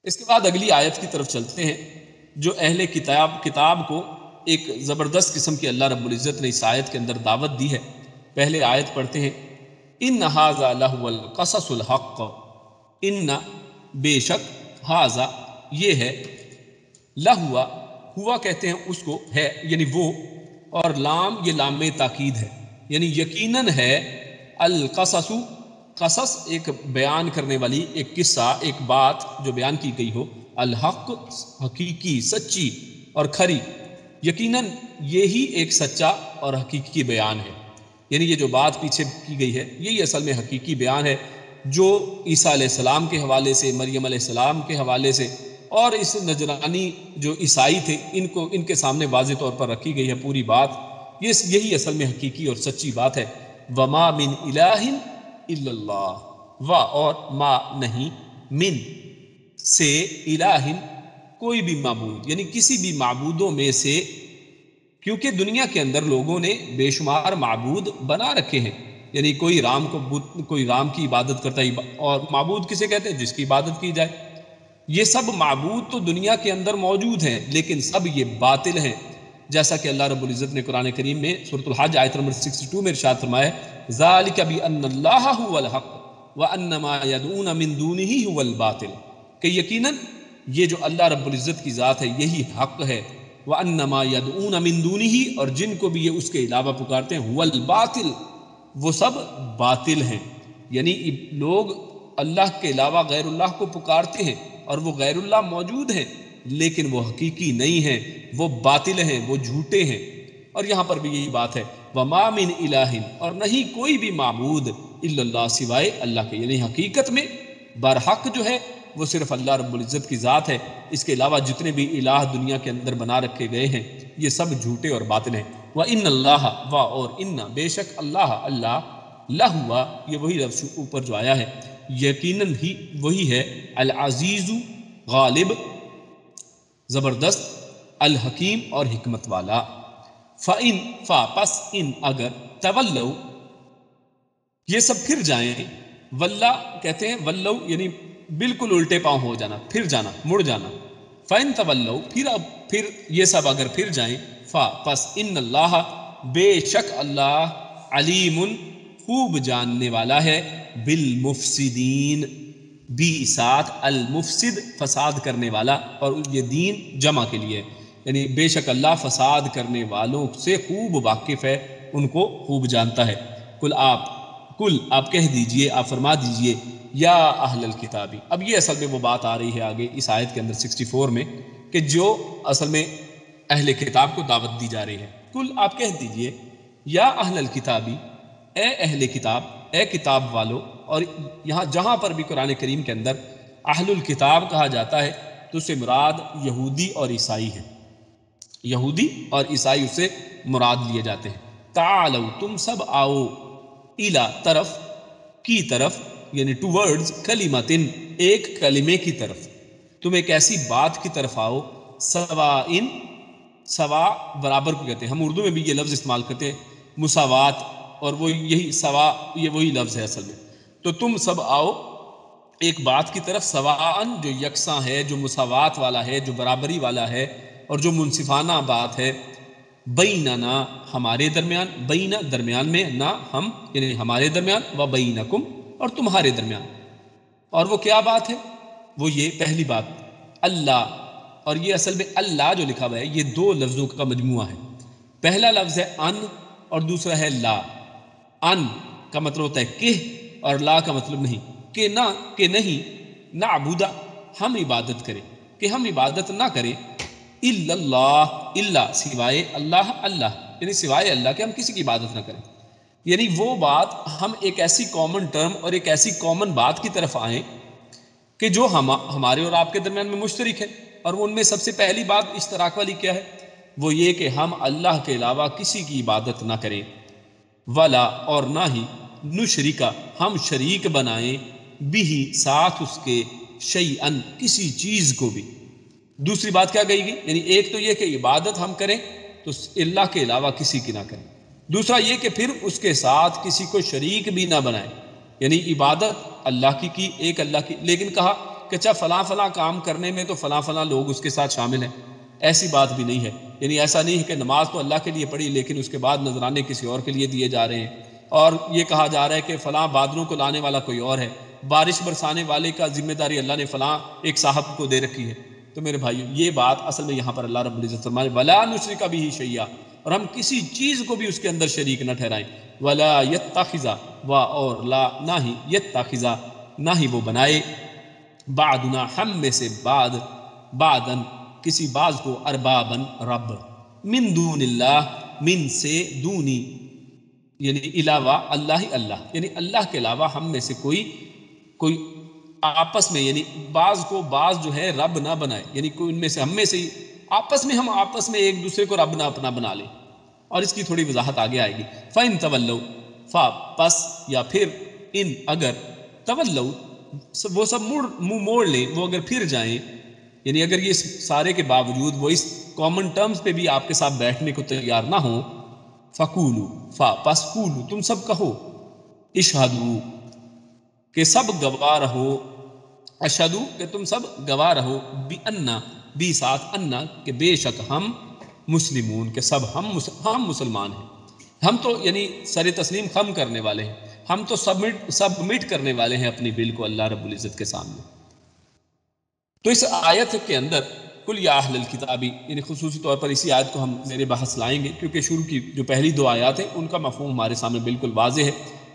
S1: اس کے بعد اگلی آیت کی طرف چلتے ہیں جو اہل کتاب کو ایک زبردست قسم کی اللہ رب العزت نے اس آیت کے اندر دعوت دی ہے۔ پہلے آیت پڑھتے ہیں ان ھذا لہو القصص الحق، ان بے شک ھذا یہ ہے، لہوا ہوا کہتے ہیں اس کو ہے یعنی وہ، اور لام یہ لام تاکید ہے یعنی یقیناً ہے، القصص قصص ایک بیان کرنے والی ایک قصہ ایک بات جو بیان کی گئی ہو، الحق حقیقی سچی اور کھری، یقیناً یہی ایک سچا اور حقیقی بیان ہے۔ یعنی یہ جو بات پیچھے کی گئی ہے یہی اصل میں حقیقی بیان ہے جو عیسیٰ علیہ السلام کے حوالے سے، مریم علیہ السلام کے حوالے سے اور اس نجرانی جو عیسائی تھے ان کے سامنے واضح طور پر رکھی گئی ہے پوری بات، یہی اصل میں حقیقی اور سچی بات ہے۔ وما من الہ الا اللہ، و اور ما نہیں، من سے، الہ کوئی بھی معبود یعنی کسی بھی معبودوں میں سے، کیونکہ دنیا کے اندر لوگوں نے بے شمار معبود بنا رکھے ہیں، یعنی کوئی رام کی عبادت کرتا ہے، اور معبود کسے کہتے ہیں؟ جس کی عبادت کی جائے۔ یہ سب معبود تو دنیا کے اندر موجود ہیں لیکن سب یہ باطل ہیں، جیسا کہ اللہ رب العزت نے قرآن کریم میں سورۃ الحج آیت نمبر 62 میں ارشاد فرمایا ذالک بأن اللہ هو الحق وان ما يدعون من دونه هو الباطل، کہ یقیناً یہ جو اللہ رب العزت کی ذات ہے یہی حق ہے، وان ما يدعون من دونه، اور جن کو بھی یہ اس کے علاوہ پکارتے ہیں هو الباطل، وہ سب باطل ہیں۔ یعنی لوگ اللہ کے علاوہ غیر اللہ کو پکارتے ہیں اور وہ غیر اللہ موجود ہیں لیکن وہ حقیقی نہیں ہیں، وہ باطل ہیں، وہ جھوٹے ہیں۔ اور یہاں پر بھی یہی بات ہے وَمَا مِنْ إِلَٰهٍ، اور نہیں کوئی بھی معبود الا اللہ، سوائے اللہ کے، یعنی حقیقت میں برحق جو ہے وہ صرف اللہ رب العزت کی ذات ہے، اس کے علاوہ جتنے بھی الہ دنیا کے اندر بنا رکھے گئے ہیں یہ سب جھوٹے اور باطل ہیں۔ وَإِنَّ اللَّهَ، اور ان بے شک اللہ لہوا، یہ وہی لفظ اوپر جو آیا ہے یقیناً ہی وہی ہے، العزیز غالب، زبردست، الحکیم اور حکمت والا۔ پس ان اگر تولو، یہ سب پھر جائیں، ولا کہتے ہیں ولو یعنی بالکل الٹے پاؤں ہو جانا، پھر جانا، مڑ جانا۔ فَإِن تولوا، پھر یہ سب اگر پھر جائیں، پس ان اللہ، بے شک اللہ، علیم، خوب جاننے والا ہے، بالمفسدین، بھی ساتھ المفسد، فساد کرنے والا، اور یہ دین جمع کے لیے، یعنی بے شک اللہ فساد کرنے والوں سے خوب واقف ہے، ان کو خوب جانتا ہے۔ کل آپ کہہ دیجئے، آپ فرما دیجئے، یا اہل الکتابی، اب یہ اصل میں وہ بات آ رہی ہے آگے اس آیت کے اندر 64 میں، کہ جو اصل میں اہل کتاب کو دعوت دی جا رہی ہے۔ کل آپ کہہ دیجئے، یا اہل الکتابی، اے اہل کتاب، اے کتاب والو، اور یہاں جہاں پر بھی قرآن کریم کے اندر اہل الکتاب کہا جاتا ہے تو اس سے مراد یہودی اور عیسائی ہیں، یہودی اور عیسائی اسے مراد لیے جاتے ہیں۔ تعالو، تم سب آؤ، الی، طرف، کی طرف، یعنی ٹوورڈز، کلمتن، ایک کلمے کی طرف، تم ایک ایسی بات کی طرف آؤ، سوائن، سوا برابر کو کہتے ہیں، ہم اردو میں بھی یہ لفظ استعمال کرتے ہیں مساوات، اور وہ یہی سوا، یہ وہی لفظ ہے اصل میں۔ تو تم سب آؤ ایک بات کی طرف، سواءن، جو یکساں ہے، جو مساوات والا ہے، جو برابری والا ہے، اور جو منصفانہ بات ہے، بیننا، ہمارے درمیان، بین درمیان میں، نہ ہم یعنی ہمارے درمیان، و بینکم، اور تمہارے درمیان۔ اور وہ کیا بات ہے؟ وہ یہ پہلی بات اللہ، اور یہ اصل میں اللہ جو لکھا ہوا ہے یہ دو لفظوں کا مجموعہ ہے۔ پہلا لفظ ہے ان، اور دوسرا ہے لا۔ ان کا مطلب ہوتا ہے کہ، اور لا کا مطلب نہیں، کہ نہ، کہ نہیں، نعبد، ہم عبادت کریں، کہ ہم عبادت نہ کریں، الا اللہ، الا سوائے اللہ، اللہ یعنی سوائے اللہ کہ ہم کسی کی عبادت نہ کریں، یعنی وہ بات، ہم ایک ایسی کامن ٹرم اور ایک ایسی کامن بات کی طرف آئیں کہ جو ہمارے اور آپ کے درمیان میں مشترک ہے، اور ان میں سب سے پہلی بات اشتراک والی کیا ہے؟ وہ یہ کہ ہم اللہ کے علاوہ کسی کی عبادت نہ کریں، ولا، اور نہ ہی، نشرکا، ہم شریک بنائیں، بھی ساتھ اس کے، شیئن، کسی چیز کو بھی۔ دوسری بات کیا کہی گئی؟ یعنی ایک تو یہ کہ عبادت ہم کریں تو اللہ کے علاوہ کسی کی نہ کریں، دوسرا یہ کہ پھر اس کے ساتھ کسی کو شریک بھی نہ بنائیں، یعنی عبادت اللہ کی ایک اللہ کی، لیکن کہا کہ اچھا فلاں فلاں کام کرنے میں تو فلاں فلاں لوگ اس کے ساتھ شامل ہیں، ایسی بات بھی نہیں ہے، یعنی ایسا نہیں ہے کہ نماز تو اللہ کے لیے پڑھی لیکن اس کے بعد نذرانے کسی اور کے لیے دیے جا رہے ہیں، اور یہ کہا جا رہا ہے کہ فلاں بادلوں کو لانے والا کوئی اور ہے، بارش برسانے والے کا ذمہ داری اللہ نے فلاں ایک صاحب کو دے رکھی ہے۔ تو میرے بھائیو، یہ بات اصل میں یہاں پر اللہ رب العزت فرمائے ولا نشرک بہ شیئا، اور ہم کسی چیز کو بھی اس کے اندر شریک نہ ٹھہرائیں، ولا یتخذ، اور لا، نہ ہی، یتخذ، نہ ہی وہ بنائے، بعدنا، ہم میں سے بعد، بعدن، کسی بعض کو، اربابن، رب، من دون اللہ، من سے، دونی یعنی علاوہ، اللہ ہی اللہ، یعنی اللہ کے علاوہ ہم میں سے کوئی آپس میں، یعنی بعض کو بعض جو ہے رب نہ بنائے، یعنی کوئی ان میں سے، ہم میں سے آپس میں، ہم آپس میں ایک دوسرے کو رب نہ اپنا بنا لیں، اور اس کی تھوڑی وضاحت آگے آئے گی۔ فَإِن تَوَلَّوْا، پس یا پھر، ان اگر، تولو، وہ سب منہ موڑ لیں، وہ اگر پھر جائیں، یعنی اگر یہ سارے کے باوجود وہ اس کامن ٹرمز پہ بھی آپ کے ساتھ بیٹھنے کو تیار نہ ہوں، فَقُولُوا، پس قولو، تم سب کہو، اشہدو، کہ سب گواہ رہو، اشہدو، کہ تم سب گواہ رہو، بِأَنَّ، بھی ساتھ، انا، کہ بے شک ہم، مسلمون کہ سب ہم مسلمان ہیں. ہم تو یعنی سر تسلیم خم کرنے والے ہیں, ہم تو سبمٹ کرنے والے ہیں اپنی بل کو اللہ رب العزت کے سامنے. تو اس آیت کے اندر کل یا اہل الکتابی یعنی خصوصی طور پر اسی آیت کو ہم میرے بحث لائیں گے, کیونکہ شروع کی جو پہلی 2 آیات ہیں ان کا مفہوم ہمارے سامنے بالکل واضح ہے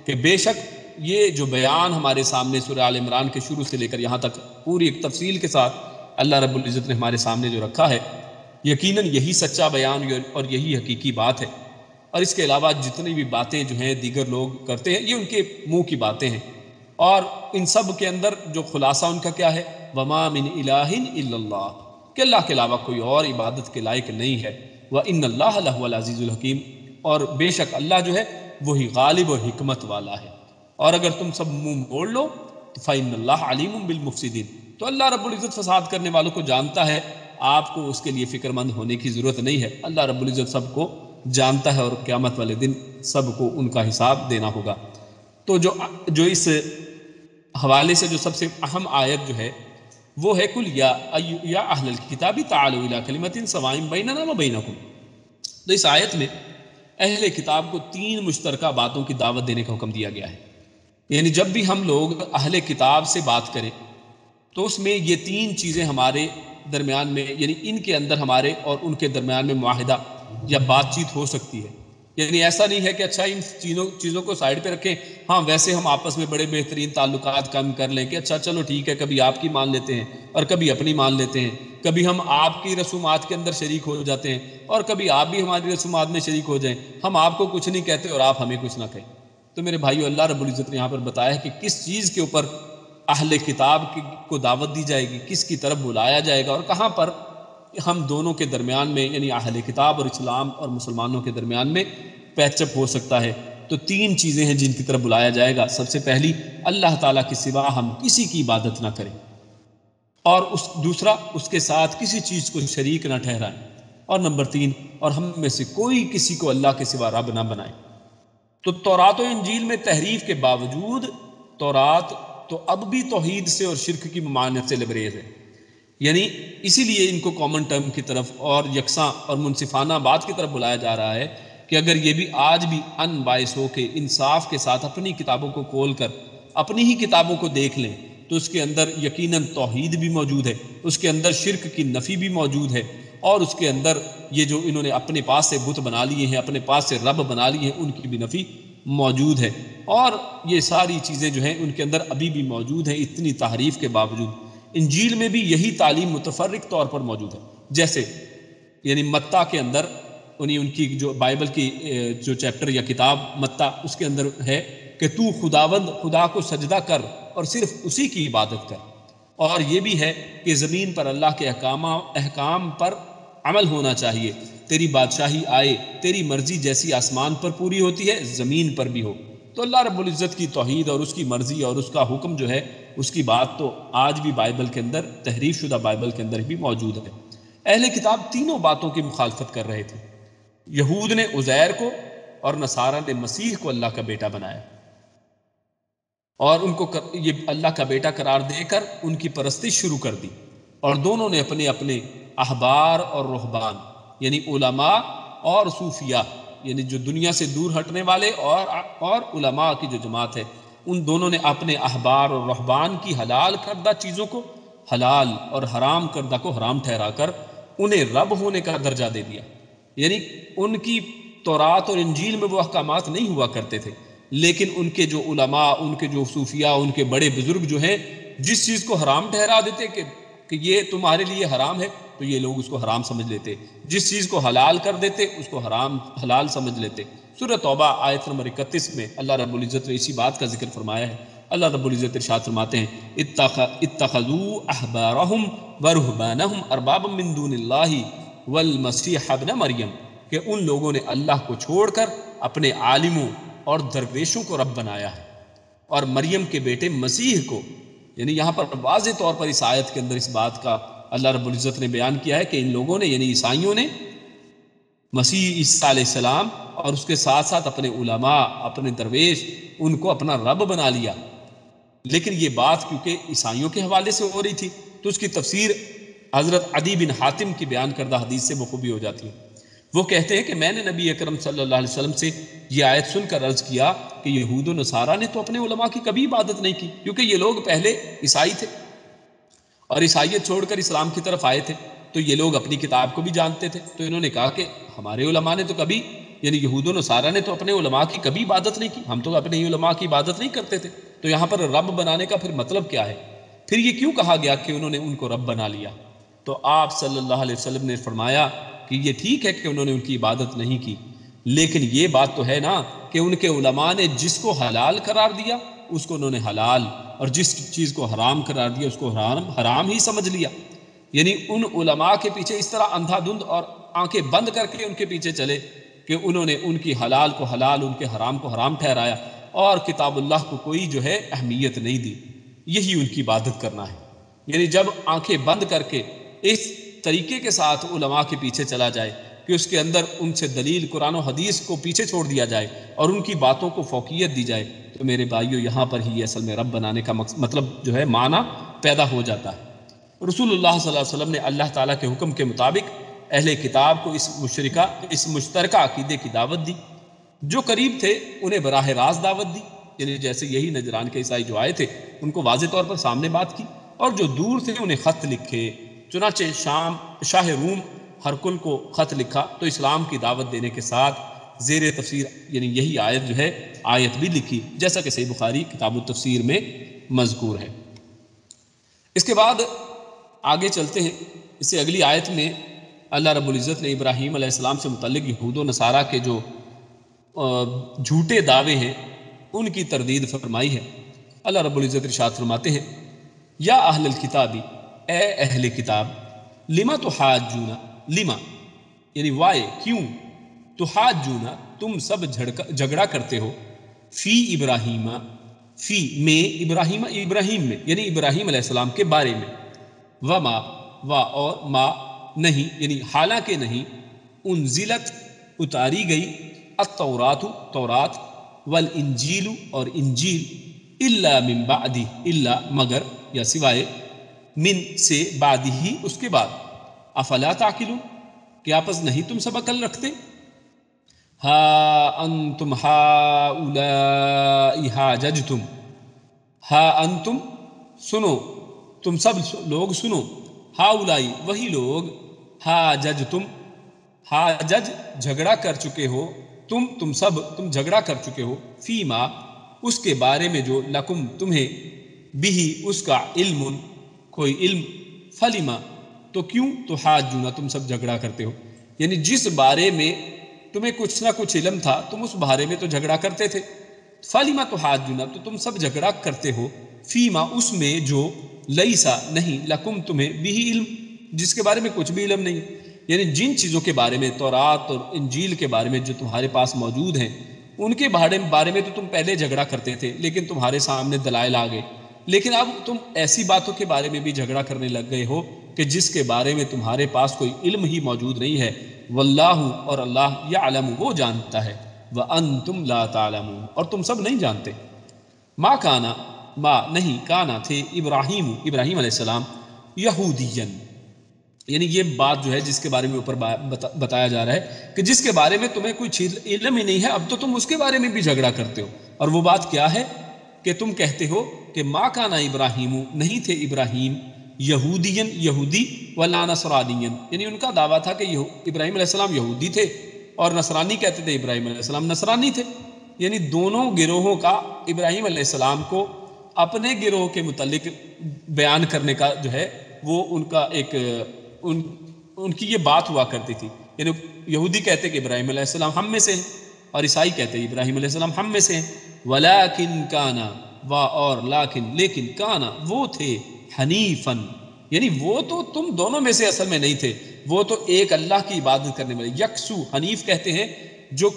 S1: کہ بے شک یہ جو بیان ہمارے سامنے سورہ آل عمران کے شروع سے لے کر یہاں تک پوری ایک تفصیل کے ساتھ اللہ رب العزت نے ہمارے سامنے جو رکھا ہے, یقیناً یہی سچا بیان اور یہی حقیقی بات ہے. اور اس کے علاوہ جتنی بھی باتیں جو ہیں دیگر لوگ کرتے ہیں یہ ان کے منہ کی باتیں ہیں, اور ان سب کے اندر جو خلاصہ ان کا کیا ہے, وما من الہ الا اللہ, کہ اللہ کے علاوہ کوئی اور عبادت کے لائق نہیں ہے. وان اللہ لہو العزیز الحکیم, اور بے شک اللہ جو ہے وہی غالب اور حکمت والا ہے. اور اگر تم سب منہ موڑ لو تو فإن اللہ علیم بالمفسدین, تو اللہ رب العزت فساد کرنے والوں کو جانتا ہے, آپ کو اس کے لیے فکر مند ہونے کی ضرورت نہیں ہے. اللہ رب العزت سب کو جانتا ہے اور قیامت والے دن سب کو ان کا حساب دینا ہوگا. تو جو اس حوالے سے جو سب سے اہم آیت جو ہے وہ ہے کل یا اہل الکتاب تعالوا الی کلمۃ سواء بیننا و بینکم. تو اس آیت میں اہل کتاب کو 3 مشترکہ باتوں کی دعوت دینے کا حکم دیا گیا ہے. یعنی جب بھی ہم لوگ اہل کتاب سے بات کریں تو اس میں یہ 3 چیزیں ہمارے درمیان میں, یعنی ان کے اندر ہمارے اور ان کے درمیان میں معاہدہ یا بات چیت ہو سکتی ہے. یعنی ایسا نہیں ہے کہ اچھا ان چیزوں کو سائڈ پہ رکھیں, ہاں ویسے ہم آپس میں بڑے بہترین تعلقات قائم کر لیں کہ اچھا چلو ٹھیک ہے, کبھی آپ کی مان لیتے ہیں اور کبھی اپنی مان لیتے ہیں, کبھی ہم آپ کی رسومات کے اندر شریک ہو جاتے ہیں اور کبھی آپ بھی ہماری رسومات میں شریک ہو جائیں, ہم آپ کو کچھ نہیں کہتے اور آپ ہمیں کچھ نہ کہیں. تو میرے بھائیو, اللہ رب العزت نے یہاں پر بتایا ہے کہ کس چیز کے اوپر اہل کتاب کو دعوت دی جائے گی, کس کی طرف بلایا جائے گا, اور کہاں پر ہم دونوں کے درمیان میں یعنی اہل کتاب اور اسلام اور مسلمانوں کے درمیان میں پیچ اپ ہو سکتا ہے. تو 3 چیزیں ہیں جن کی طرف بلایا جائے گا. سب سے پہلی, اللہ تعالیٰ کے سوا ہم کسی کی عبادت نہ کریں, اور دوسرا اس کے ساتھ کسی چیز کو شریک نہ ٹھہرائیں, اور نمبر 3, اور ہم میں سے کوئی کسی کو اللہ کے سوا رب نہ بنائے. تو تورات و انجیل میں تحریف کے باوجود تورات تو اب بھی توحید سے اور شرک کی ممانعت سے لبریز ہے. یعنی اسی لیے ان کو کامن ٹرم کی طرف اور یکساں اور منصفانہ بات کی طرف بلایا جا رہا ہے کہ اگر یہ بھی آج بھی ان باعث ہو کے انصاف کے ساتھ اپنی کتابوں کو کھول کر اپنی ہی کتابوں کو دیکھ لیں تو اس کے اندر یقیناً توحید بھی موجود ہے, اس کے اندر شرک کی نفی بھی موجود ہے, اور اس کے اندر یہ جو انہوں نے اپنے پاس سے بت بنا لیے ہیں, اپنے پاس سے رب بنا لیے ہیں, ان کی بھی نفی موجود ہے. اور یہ ساری چیزیں جو ہیں ان کے اندر ابھی بھی موجود ہیں اتنی تحریف کے باوجود. انجیل میں بھی یہی تعلیم متفرق طور پر موجود ہے. جیسے یعنی متی کے اندر ان کی جو بائبل کی جو چیپٹر یا کتاب متی, اس کے اندر ہے کہ تو خدا کو سجدہ کر اور صرف اسی کی عبادت کر. اور یہ بھی ہے کہ زمین پر اللہ کے احکام پر عمل ہونا چاہیے, تیری بادشاہی آئے, تیری مرضی جیسی آسمان پر پوری ہوتی ہے زمین پر بھی ہو. تو اللہ رب العزت کی توحید اور اس کی مرضی اور اس کا حکم جو ہے اس کی بات تو آج بھی بائبل کے اندر, تحریف شدہ بائبل کے اندر بھی موجود ہے. اہل کتاب تینوں باتوں کی مخالفت کر رہے تھے. یہود نے عزیر کو اور نصارہ نے مسیح کو اللہ کا بیٹا بنایا, اور ان کو یہ اللہ کا بیٹا قرار دے کر ان کی پرستش شروع کر دی. اور دونوں نے اپنے اپنے احبار اور رہبان یعنی علماء اور صوفیاء یعنی جو دنیا سے دور ہٹنے والے اور علماء کی جو جماعت ہے, ان دونوں نے اپنے احبار اور رہبان کی حلال کردہ چیزوں کو حلال اور حرام کردہ کو حرام ٹھہرا کر انہیں رب ہونے کا درجہ دے دیا. یعنی ان کی تورات اور انجیل میں وہ احکامات نہیں ہوا کرتے تھے, لیکن ان کے جو علماء, ان کے جو صوفیاء, ان کے بڑے بزرگ جو ہیں جس چیز کو حرام ٹھہرا دیتے کہ یہ تمہارے لیے حرام ہے تو یہ لوگ اس کو حرام سمجھ لیتے, جس چیز کو حلال کر دیتے اس کو حلال سمجھ لیتے. سورہ توبہ آیت نمبر 31 میں اللہ رب العزت نے اسی بات کا ذکر فرمایا ہے. اللہ رب العزت ارشاد فرماتے ہیں اتخذوا احبارهم ورهبانهم اربابا من دون اللہ والمسیح ابن مریم, کہ ان لوگوں نے اللہ کو چھوڑ کر اپنے عالموں اور درویشوں کو رب بنایا ہے, اور مریم کے بیٹے مسیح کو. یعنی یہاں پر واضح طور پر اس آیت کے اندر اس بات کا اللہ رب العزت نے بیان کیا ہے کہ ان لوگوں نے یعنی عیسائیوں نے مسیح عیسیٰ علیہ السلام اور اس کے ساتھ ساتھ اپنے علماء, اپنے درویش, ان کو اپنا رب بنا لیا. لیکن یہ بات کیونکہ عیسائیوں کے حوالے سے ہو رہی تھی تو اس کی تفسیر حضرت عدی بن حاتم کی بیان کردہ حدیث سے بخوبی ہو جاتی ہے. وہ کہتے ہیں کہ میں نے نبی اکرم صلی اللہ علیہ وسلم سے یہ آیت سن کر عرض کیا کہ یہود و نصارہ نے تو اپنے علماء کی کبھی عبادت نہیں کی، کیونکہ یہ لوگ پہلے عیسائی تھے اور عیسائیت چھوڑ کر اسلام کی طرف آئے تھے، تو یہ لوگ اپنی کتاب کو بھی جانتے تھے، تو انہوں نے کہا کہ ہمارے علماء نے تو کبھی، یعنی یہود و نصارہ نے تو اپنے علماء کی کبھی عبادت نہیں کی، ہم تو اپنے ہی علماء کی عبادت نہیں کرتے تھے، تو یہاں پر رب بنانے کا پھر مطلب کیا ہے؟ پھر یہ کیوں کہا گیا کہ انہوں نے ان کو رب بنا لیا؟ تو آپ صلی اللہ علیہ وسلم نے فرمایا کہ یہ ٹھیک ہے کہ انہوں نے ان کی عبادت نہیں کی، لیکن یہ بات تو ہے نا کہ ان کے علماء نے جس کو حلال قرار دیا اس کو انہوں نے حلال، اور جس چیز کو حرام قرار دیا اس کو حرام ہی سمجھ لیا۔ یعنی ان علماء کے پیچھے اس طرح اندھا دھند اور آنکھیں بند کر کے ان کے پیچھے چلے کہ انہوں نے ان کی حلال کو حلال، ان کے حرام کو حرام ٹھہرایا، اور کتاب اللہ کو کوئی جو ہے اہمیت نہیں دی۔ یہی ان کی عبادت کرنا ہے۔ یعنی جب آنکھیں بند کر کے اس طریقے کے ساتھ علماء کے پیچھے چلا جائے کہ اس کے اندر ان سے دلیل قرآن و حدیث کو پیچھے چھوڑ دیا جائے اور ان کی باتوں کو فوقیت دی جائے، تو میرے بھائیو یہاں پر ہی اصل میں رب بنانے کا مطلب جو ہے معنی پیدا ہو جاتا ہے۔ رسول اللہ صلی اللہ علیہ وسلم نے اللہ تعالیٰ کے حکم کے مطابق اہل کتاب کو اس مشترکہ عقیدے کی دعوت دی۔ جو قریب تھے انہیں براہ راست دعوت دی، یعنی جیسے یہی نجران کے عیسائی جو آئے تھے ان کو واضح طور پر سامنے بات کی، اور جو دور تھے انہیں خط لکھے۔ چنانچہ شاہ روم ہرکل کو خط لکھا تو اسلام کی دعوت دینے کے ساتھ زیر تفسیر یعنی یہی آیت جو ہے آیت بھی لکھی، جیسا کہ صحیح بخاری کتاب التفسیر میں مذکور ہے۔ اس کے بعد آگے چلتے ہیں، اس سے اگلی آیت میں اللہ رب العزت نے ابراہیم علیہ السلام سے متعلق یہود و نصارہ کے جو جھوٹے دعوے ہیں ان کی تردید فرمائی ہے۔ اللہ رب العزت ارشاد فرماتے ہیں، یا اہل الکتابی، اے اہل کتاب، لما تحاجون، لما یعنی وائے، کیوں، تحاجون تم سب جھگڑا کرتے ہو، فی ابراہیم، فی میں ابراہیم، ابراہیم میں یعنی ابراہیم علیہ السلام کے بارے میں، وما وا اور ما نہیں یعنی حالانکہ نہیں، انزلت اتاری گئی، التورات تورات، والانجیل اور انجیل، الا من بعد، الا مگر یا سوائے، من سے بعد ہی اس کے بعد، افلا تعقلون کیا پس نہیں تم سب عقل رکھتے؟ ہا انتم ہؤلاء حاججتم، ہا انتم سنو، تم سب لوگ سنو، ہاؤلائی وہی لوگ، حاججتم حاجج جھگڑا کر چکے ہو، تم سب جھگڑا کر چکے ہو، فیما اس کے بارے میں جو لکم تمہیں، بھی اس کا علم کوئی علم، فلیما تو کیوں، تو حاجونا تم سب جھگڑا کرتے ہو، یعنی جس بارے میں تمہیں کچھ نہ کچھ علم تھا تم اس بارے میں تو جھگڑا کرتے تھے، فلیما تو حاجونا تو تم سب جھگڑا کرتے ہو، فیما اس میں جو لیسا نہیں، لکم تمہیں بھی علم جس کے بارے میں کچھ بھی علم نہیں، یعنی جن چیزوں کے بارے میں تورات اور انجیل کے بارے میں جو تمہارے پاس موجود ہیں ان کے بارے میں تو تم پہلے جھگڑا کرتے تھے، لیکن تمہارے سامنے دلائل آ گئے، لیکن اب تم ایسی باتوں کے بارے میں بھی جھگڑا کرنے لگ گئے ہو کہ جس کے بارے میں تمہارے پاس کوئی علم ہی موجود نہیں ہے، واللہ اور اللہ یعلم وہ جانتا ہے، وانتم لا تعلمون اور تم سب نہیں جانتے۔ ما کانا ما نہیں، کانا تھے، ابراہیم علیہ السلام، یہودین یعنی یہ بات جو ہے جس کے بارے میں اوپر بتایا جا رہا ہے کہ جس کے بارے میں تمہیں کوئی علم ہی نہیں ہے، اب تو تم اس کے بارے میں بھی جھگڑا کرتے ہو، اور وہ بات کیا ہے کہ تم کہتے ہو کہ ما کانا ابراہیم نہیں تھے ابراہیم، یہودین یہودی، ولا نصرانین یعنی ان کا دعویٰ تھا کہ ابراہیم علیہ السلام یہودی تھے اور نصرانی کہتے تھے ابراہیم علیہ السلام نصرانی تھے، یعنی دونوں گروہوں کا ابراہیم علیہ السلام کو اپنے گروہ کے متعلق بیان کرنے کا جو ہے وہ ان کا ایک ان کی یہ بات ہوا کرتی تھی، یعنی یہودی کہتے کہ ابراہیم علیہ السلام ہم میں سے ہیں، اور عیسائی کہتے ہیں ابراہیم علیہ السلام ہم میں سے ہیں، ولیکن کانا وا اور لیکن کانا وہ تھے، حنیفن یعنی وہ تو تم دونوں میں سے اصل میں نہیں تھے، وہ تو ایک اللہ کی عبادت کرنے والے، یکسو حنیف کہتے ہیں جو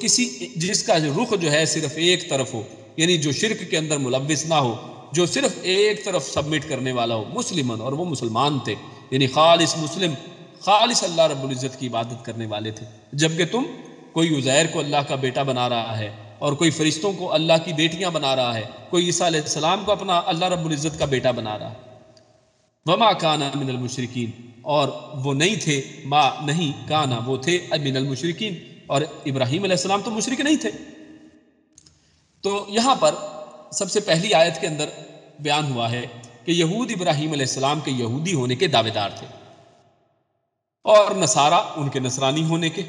S1: جس کا رخ جو ہے صرف ایک طرف ہو، یعنی جو شرک کے اندر ملوث نہ ہو، جو صرف ایک طرف سبمٹ کرنے والا ہو، مسلمان، اور وہ مسلمان تھے، یعنی خالص مسلم، خالص اللہ رب العزت کی عبادت کرنے والے تھے، جبکہ تم کوئی عزیر کو اللہ کا بیٹا بنا رہا ہے اور کوئی فرشتوں کو اللہ کی بیٹیاں بنا رہا ہے، کوئی عیسیٰ علیہ السلام کو اپنا اللہ رب العزت کا بیٹا بنا رہا ہے۔ وما کان من المشرکین اور وہ نہیں تھے، ما نہیں، کانا وہ تھے، من المشرکین، اور ابراہیم علیہ السلام تو مشرک نہیں تھے۔ تو یہاں پر سب سے پہلی آیت کے اندر بیان ہوا ہے کہ یہود ابراہیم علیہ السلام کے یہودی ہونے کے دعوے دار تھے اور نصارہ ان کے نصرانی ہونے کے،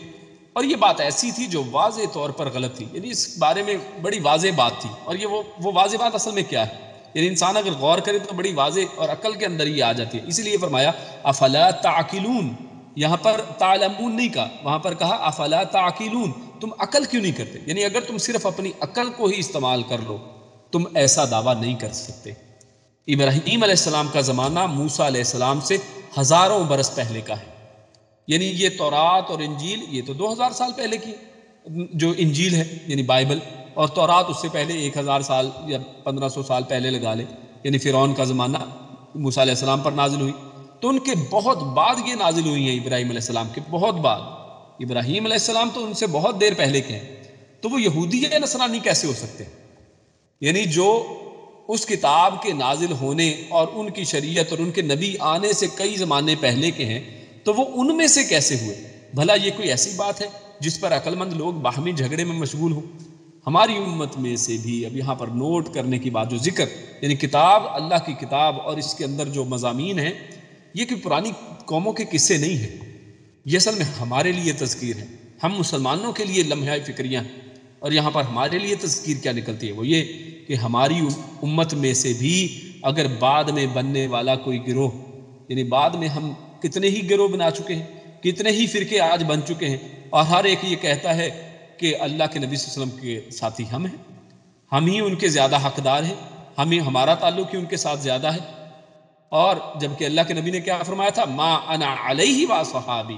S1: اور یہ بات ایسی تھی جو واضح طور پر غلط تھی، یعنی اس بارے میں بڑی واضح بات تھی، اور یہ وہ واضح بات اصل میں کیا ہے، یعنی انسان اگر غور کرے تو بڑی واضح اور عقل کے اندر ہی آ جاتی ہے۔ اسی لیے فرمایا افلا تعقلون، یہاں پر تعلمون نہیں کہا، وہاں پر کہا افلا تعقلون، تم عقل کیوں نہیں کرتے، یعنی اگر تم صرف اپنی عقل کو ہی استعمال کر لو تم ایسا دعویٰ نہیں کر سکتے۔ ابراہیم علیہ السلام کا زمانہ موسیٰ علیہ السلام سے ہزاروں برس پہلے کا ہے، یعنی یہ تورات اور انجیل یہ تو 2000 سال پہلے کی جو انجیل ہے یعنی بائبل، اور تورات اس سے پہلے 1000 سال یا 1500 سال پہلے لگا لے، یعنی فرعون کا زمانہ موسیٰ علیہ السلام پر نازل ہوئی، تو ان کے بہت بعد یہ نازل ہوئی ہیں، ابراہیم علیہ السلام کے بہت بعد۔ ابراہیم علیہ السلام تو ان سے بہت دیر پہلے کے ہیں، تو وہ یہودی یا نصرانی کیسے ہو سکتے ہیں؟ یعنی جو اس کتاب کے نازل ہونے اور ان کی شریعت اور ان کے نبی آنے سے کئی زمانے پہلے کے ہیں، تو وہ ان میں سے کیسے ہوئے؟ بھلا یہ کوئی ایسی بات ہے جس پر عقل مند لوگ باہمی جھگڑے میں مشغول ہوں؟ ہماری امت میں سے بھی اب یہاں پر نوٹ کرنے کی بات جو ذکر، یعنی کتاب اللہ کی کتاب اور اس کے اندر جو مضامین ہیں، یہ کوئی پرانی قوموں کے قصے نہیں ہیں، یہ اصل میں ہمارے لیے تذکیر ہے، ہم مسلمانوں کے لیے لمحہ فکریاں ہیں، اور یہاں پر ہمارے لیے تذکیر کیا نکلتی ہے، وہ یہ کہ ہماری امت میں سے بھی اگر بعد میں بننے والا کوئی گروہ، یعنی بعد میں ہم کتنے ہی گروہ بنا چکے ہیں، کتنے ہی فرقے آج بن چکے ہیں، اور ہر ایک یہ کہتا ہے کہ اللہ کے نبی صلی اللہ علیہ وسلم کے ساتھی ہم ہیں، ہم ہی ان کے زیادہ حقدار ہیں، ہمارا تعلق ہی ان کے ساتھ زیادہ ہے، اور جبکہ اللہ کے نبی نے کیا فرمایا تھا، ما انا علیہ و صحابی،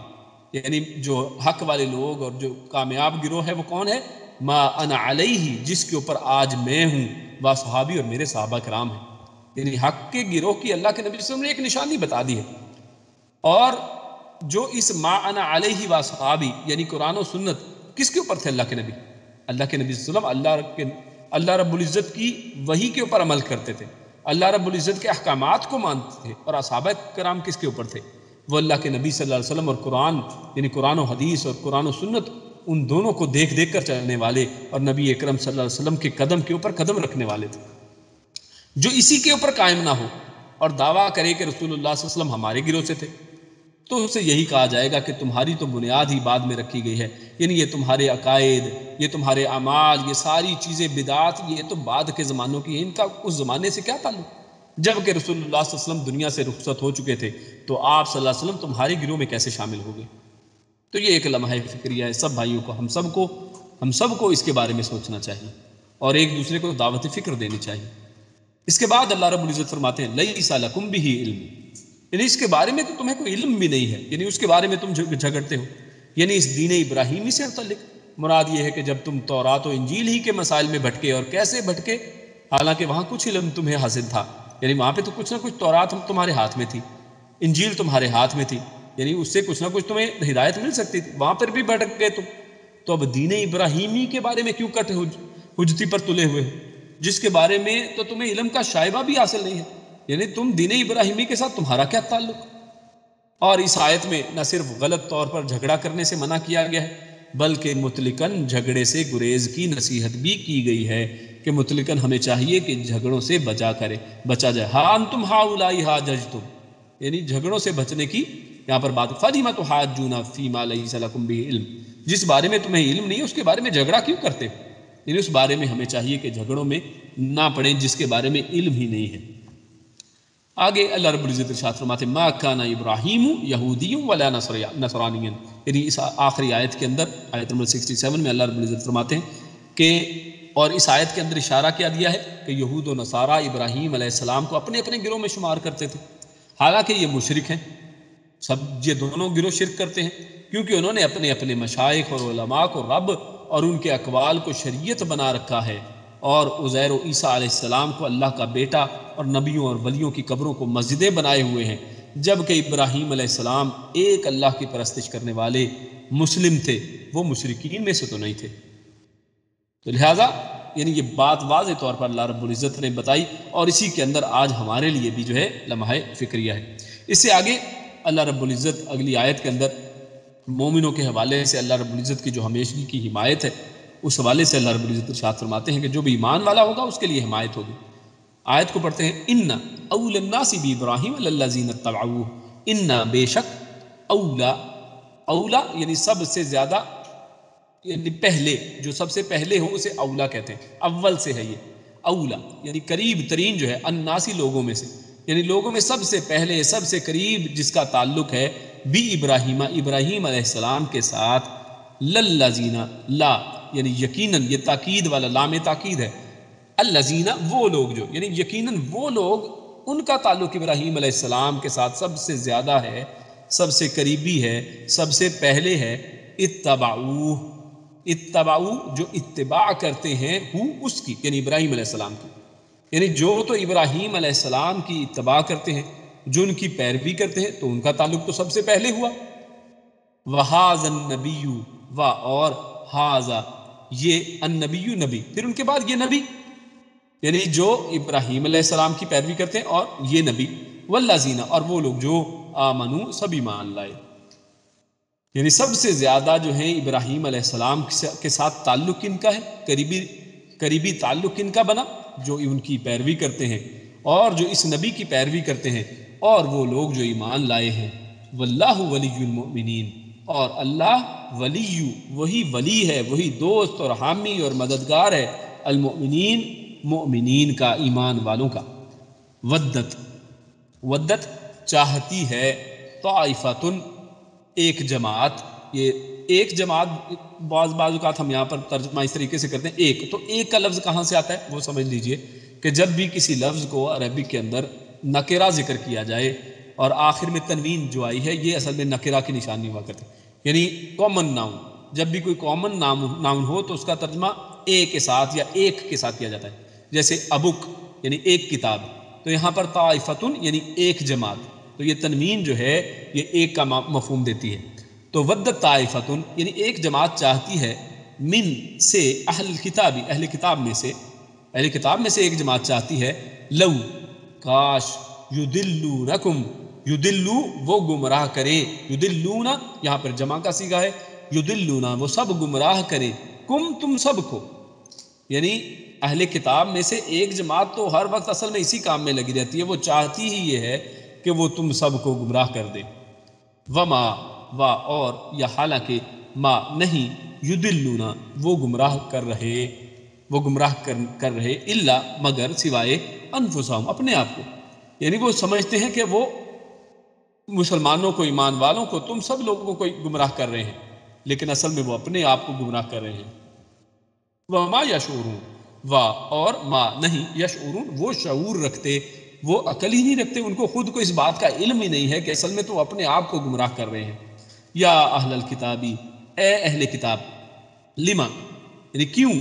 S1: یعنی جو حق والے لوگ اور جو کامیاب گروہ ہے وہ کون ہے، ما انا علیہ، جس کے اوپر آج میں ہوں، و صحابی، اور میرے صحابہ کرام ہیں، یعنی حق کے گروہ کی اللہ کے نبی صلی اللہ علیہ وسلم نے ایک نشانی بتا دی ہے۔ اور جو اس ما انا علیہ و صحابی یعنی قرآن و سنت کس کے اوپر تھے؟ اللہ کے نبی، اللہ کے نبی صلی اللہ علیہ وسلم اللہ رب العزت کی وحی کے اوپر عمل کرتے تھے، اللہ رب العزت کے احکامات کو مانتے تھے، اور صحابہ کرام کس کے اوپر تھے؟ وہ اللہ کے نبی صلی اللہ علیہ وسلم اور قرآن، یعنی قرآن و حدیث اور قرآن و سنت، ان دونوں کو دیکھ دیکھ کر چلنے والے، اور نبی اکرم صلی اللہ علیہ وسلم کے قدم کے اوپر قدم رکھنے والے تھے۔ جو اسی کے اوپر قائم نہ ہو اور دعویٰ کرے کہ رسول اللہ صلی اللہ علیہ وسلم ہمارے گروہ سے تھے، تو اسے یہی کہا جائے گا کہ تمہاری تو بنیاد ہی بعد میں رکھی گئی ہے، یعنی یہ تمہارے عقائد، یہ تمہارے اعمال، یہ ساری چیزیں بدعات، یہ تو بعد کے زمانوں کی ہیں، ان کا اس زمانے سے کیا تعلق؟ جب کہ رسول اللہ صلی اللہ علیہ وسلم دنیا سے رخصت ہو چکے تھے تو آپ صلی اللہ علیہ وسلم تمہارے گروہ میں کیسے شامل ہو گئے؟ تو یہ ایک لمحہ فکریہ ہے، سب بھائیوں کو، ہم سب کو اس کے بارے میں سوچنا چاہیے اور ایک دوسرے کو دعوت فکر دینی چاہیے۔ اس کے بعد اللہ رب العزت فرماتے ہیں لیس لکم بہ علم، یعنی اس کے بارے میں تو تمہیں کوئی علم بھی نہیں ہے، یعنی اس کے بارے میں تم جھگڑتے ہو، یعنی اس دین ابراہیمی سے متعلق مراد یہ ہے کہ جب تم تورات و انجیل ہی کے مسائل میں بھٹکے، اور کیسے بھٹکے؟ حالانکہ وہاں کچھ علم تمہیں حاصل تھا، یعنی وہاں پہ تو کچھ نہ کچھ تورات تمہارے ہاتھ میں تھی، انجیل تمہارے ہاتھ میں تھی، یعنی اس سے کچھ نہ کچھ تمہیں ہدایت مل سکتی تھی، وہاں پر بھی بھٹک گئے تم، تو اب دین ابراہیمی کے بارے میں کیوں کٹ حجتی پر تلے ہوئے ہو، جس کے بارے میں تو تمہیں علم کا شائبہ بھی حاصل نہیں ہے، یعنی تم دین ابراہیمی کے ساتھ تمہارا کیا تعلق؟ اور اس آیت میں نہ صرف غلط طور پر جھگڑا کرنے سے منع کیا گیا ہے، بلکہ مطلقاً جھگڑے سے گریز کی نصیحت بھی کی گئی ہے کہ مطلقاً ہمیں چاہیے کہ جھگڑوں سے بچا جائے۔ ہاں انتم ہاؤلائی حاججتم، یعنی جھگڑوں سے بچنے کی یہاں پر بات، فَلِمَ تُحَاجُّونَ فِيمَا لَيْسَ لَكُمْ بِهِ علم، جس بارے میں تمہیں علم نہیں ہے اس کے بارے میں جھگڑا کیوں کرتے ہو؟ یعنی اس بارے میں ہمیں چاہیے کہ جھگڑوں میں نہ پڑیں جس کے بارے میں علم ہی نہیں ہے۔ آگے اللہ رب العزت ارشاد فرماتے ہیں ما کان ابراہیم یہودی ولا نصرانی، یعنی اس آخری آیت کے اندر آیت نمبر 67 میں اللہ رب العزت فرماتے ہیں کہ، اور اس آیت کے اندر اشارہ کیا دیا ہے کہ یہود و نصارہ ابراہیم علیہ السلام کو اپنے اپنے گروہ میں شمار کرتے تھے، حالانکہ یہ مشرک ہیں، یہ دونوں گروہ شرک کرتے ہیں، کیونکہ انہوں نے اپنے اپنے مشائخ اور علماء کو رب اور ان کے اقوال کو شریعت بنا رکھا ہے، اور عزیر و عیسیٰ علیہ السلام کو اللہ کا بیٹا اور نبیوں اور ولیوں کی قبروں کو مسجدیں بنائے ہوئے ہیں، جبکہ ابراہیم علیہ السلام ایک اللہ کی پرستش کرنے والے مسلم تھے، وہ مشرکین میں سے تو نہیں تھے۔ تو لہٰذا یعنی یہ بات واضح طور پر اللہ رب العزت نے بتائی، اور اسی کے اندر آج ہمارے لیے بھی جو ہے لمحہ فکریہ ہے۔ اس سے آگے اللہ رب العزت اگلی آیت کے اندر مومنوں کے حوالے سے اللہ رب العزت کی جو ہمیشگی کی حمایت ہے اس حوالے سے اللہ رب العزت ارشاد فرماتے ہیں کہ جو بھی ایمان والا ہوگا اس کے لیے حمایت ہوگی. آیت کو پڑھتے ہیں ان اول الناس بابراہیم للذین اتبعوہ. ان بے شک اولا، اولا یعنی سب سے زیادہ، یعنی پہلے، جو سب سے پہلے ہو اسے اولا کہتے ہیں، اول سے ہے یہ اولا، یعنی قریب ترین جو ہے الناسی لوگوں میں سے، یعنی لوگوں میں سب سے پہلے سب سے قریب جس کا تعلق ہے بی ابراہیم، ابراہیم علیہ السلام کے ساتھ، للذین لا یعنی یقیناً، یہ تاکید والا لام تاکید ہے، الذین وہ لوگ جو، یعنی یقیناً وہ لوگ ان کا تعلق ابراہیم علیہ السلام کے ساتھ سب سے زیادہ ہے، سب سے قریبی ہے، سب سے پہلے ہے، اتبعوہ، اتبعو جو اتباع کرتے ہیں ہو اس کی، یعنی ابراہیم علیہ السلام کی، یعنی جو تو ابراہیم علیہ السلام کی اتباع کرتے ہیں، جو ان کی پیروی کرتے ہیں، تو ان کا تعلق تو سب سے پہلے ہوا. وَهَذَا النَّبِيُّ و اور ہاذا یہ النبی، نبی، پھر ان کے بعد یہ نبی، یعنی جو ابراہیم علیہ السلام کی پیروی کرتے ہیں، اور یہ نبی، والذین اور وہ لوگ جو آمنو سب ایمان لائے، یعنی سب سے زیادہ جو ہیں ابراہیم علیہ السلام کے ساتھ تعلق ان کا ہے، قریبی تعلق ان کا بنا جو ان کی پیروی کرتے ہیں اور جو اس نبی کی پیروی کرتے ہیں، اور وہ لوگ جو ایمان لائے ہیں. واللہ ولی المؤمنین اور اللہ ولی، وہی ولی ہے، وہی دوست اور حامی اور مددگار ہے، المؤمنین مؤمنین کا، ایمان والوں کا. ودت، ودت چاہتی ہے، طائفتن ایک جماعت، یہ ایک جماعت بعض اوقات ہم یہاں پر ترجمہ اس طریقے سے کرتے ہیں ایک، تو ایک کا لفظ کہاں سے آتا ہے وہ سمجھ لیجئے کہ جب بھی کسی لفظ کو عربک کے اندر نکرہ ذکر کیا جائے اور آخر میں تنوین جو آئی ہے، یہ اصل میں نکرہ کی نشانی ہوا کرتی ہے، یعنی کامن ناؤن، جب بھی کوئی کامن ناؤن ہو تو اس کا ترجمہ ایک کے ساتھ یا ایک کے ساتھ کیا جاتا ہے، جیسے ابک یعنی ایک کتاب، تو یہاں پر طائفتن یعنی ایک جماعت، تو یہ تنوین جو ہے یہ ایک کا مفہوم دیتی ہے. تو ودت طائفتن یعنی ایک جماعت چاہتی ہے، من سے اہل کتابی، اہل کتاب میں سے، اہل کتاب میں سے ایک جماعت چاہتی ہے، لو کاش، یدلونکم، یدلو وہ گمراہ کریں، یدلون یہاں پر جمع کا صیغہ ہے، یدلون وہ سب گمراہ کریں، کم تم سب کو، یعنی اہل کتاب میں سے ایک جماعت تو ہر وقت اصل میں اسی کام میں لگی رہتی ہے، وہ چاہتی ہی یہ ہے کہ وہ تم سب کو گمراہ کر دے. وما و اور یا حالانکہ ما نہیں، یدلون وہ گمراہ کر رہے، وہ گمراہ کر رہے، الا مگر سوائے انفسہم اپنے آپ کو، یعنی وہ سمجھتے ہیں کہ وہ مسلمانوں کو، ایمان والوں کو، تم سب لوگوں کو گمراہ کر رہے ہیں، لیکن اصل میں وہ اپنے آپ کو گمراہ کر رہے ہیں. وما یشعرون و اور ما نہیں، یشعرون وہ شعور رکھتے، وہ عقل ہی نہیں رکھتے، ان کو خود کو اس بات کا علم ہی نہیں ہے کہ اصل میں تو اپنے آپ کو گمراہ کر رہے ہیں. یا اہل الکتابی اے اہل کتاب، لما یعنی کیوں،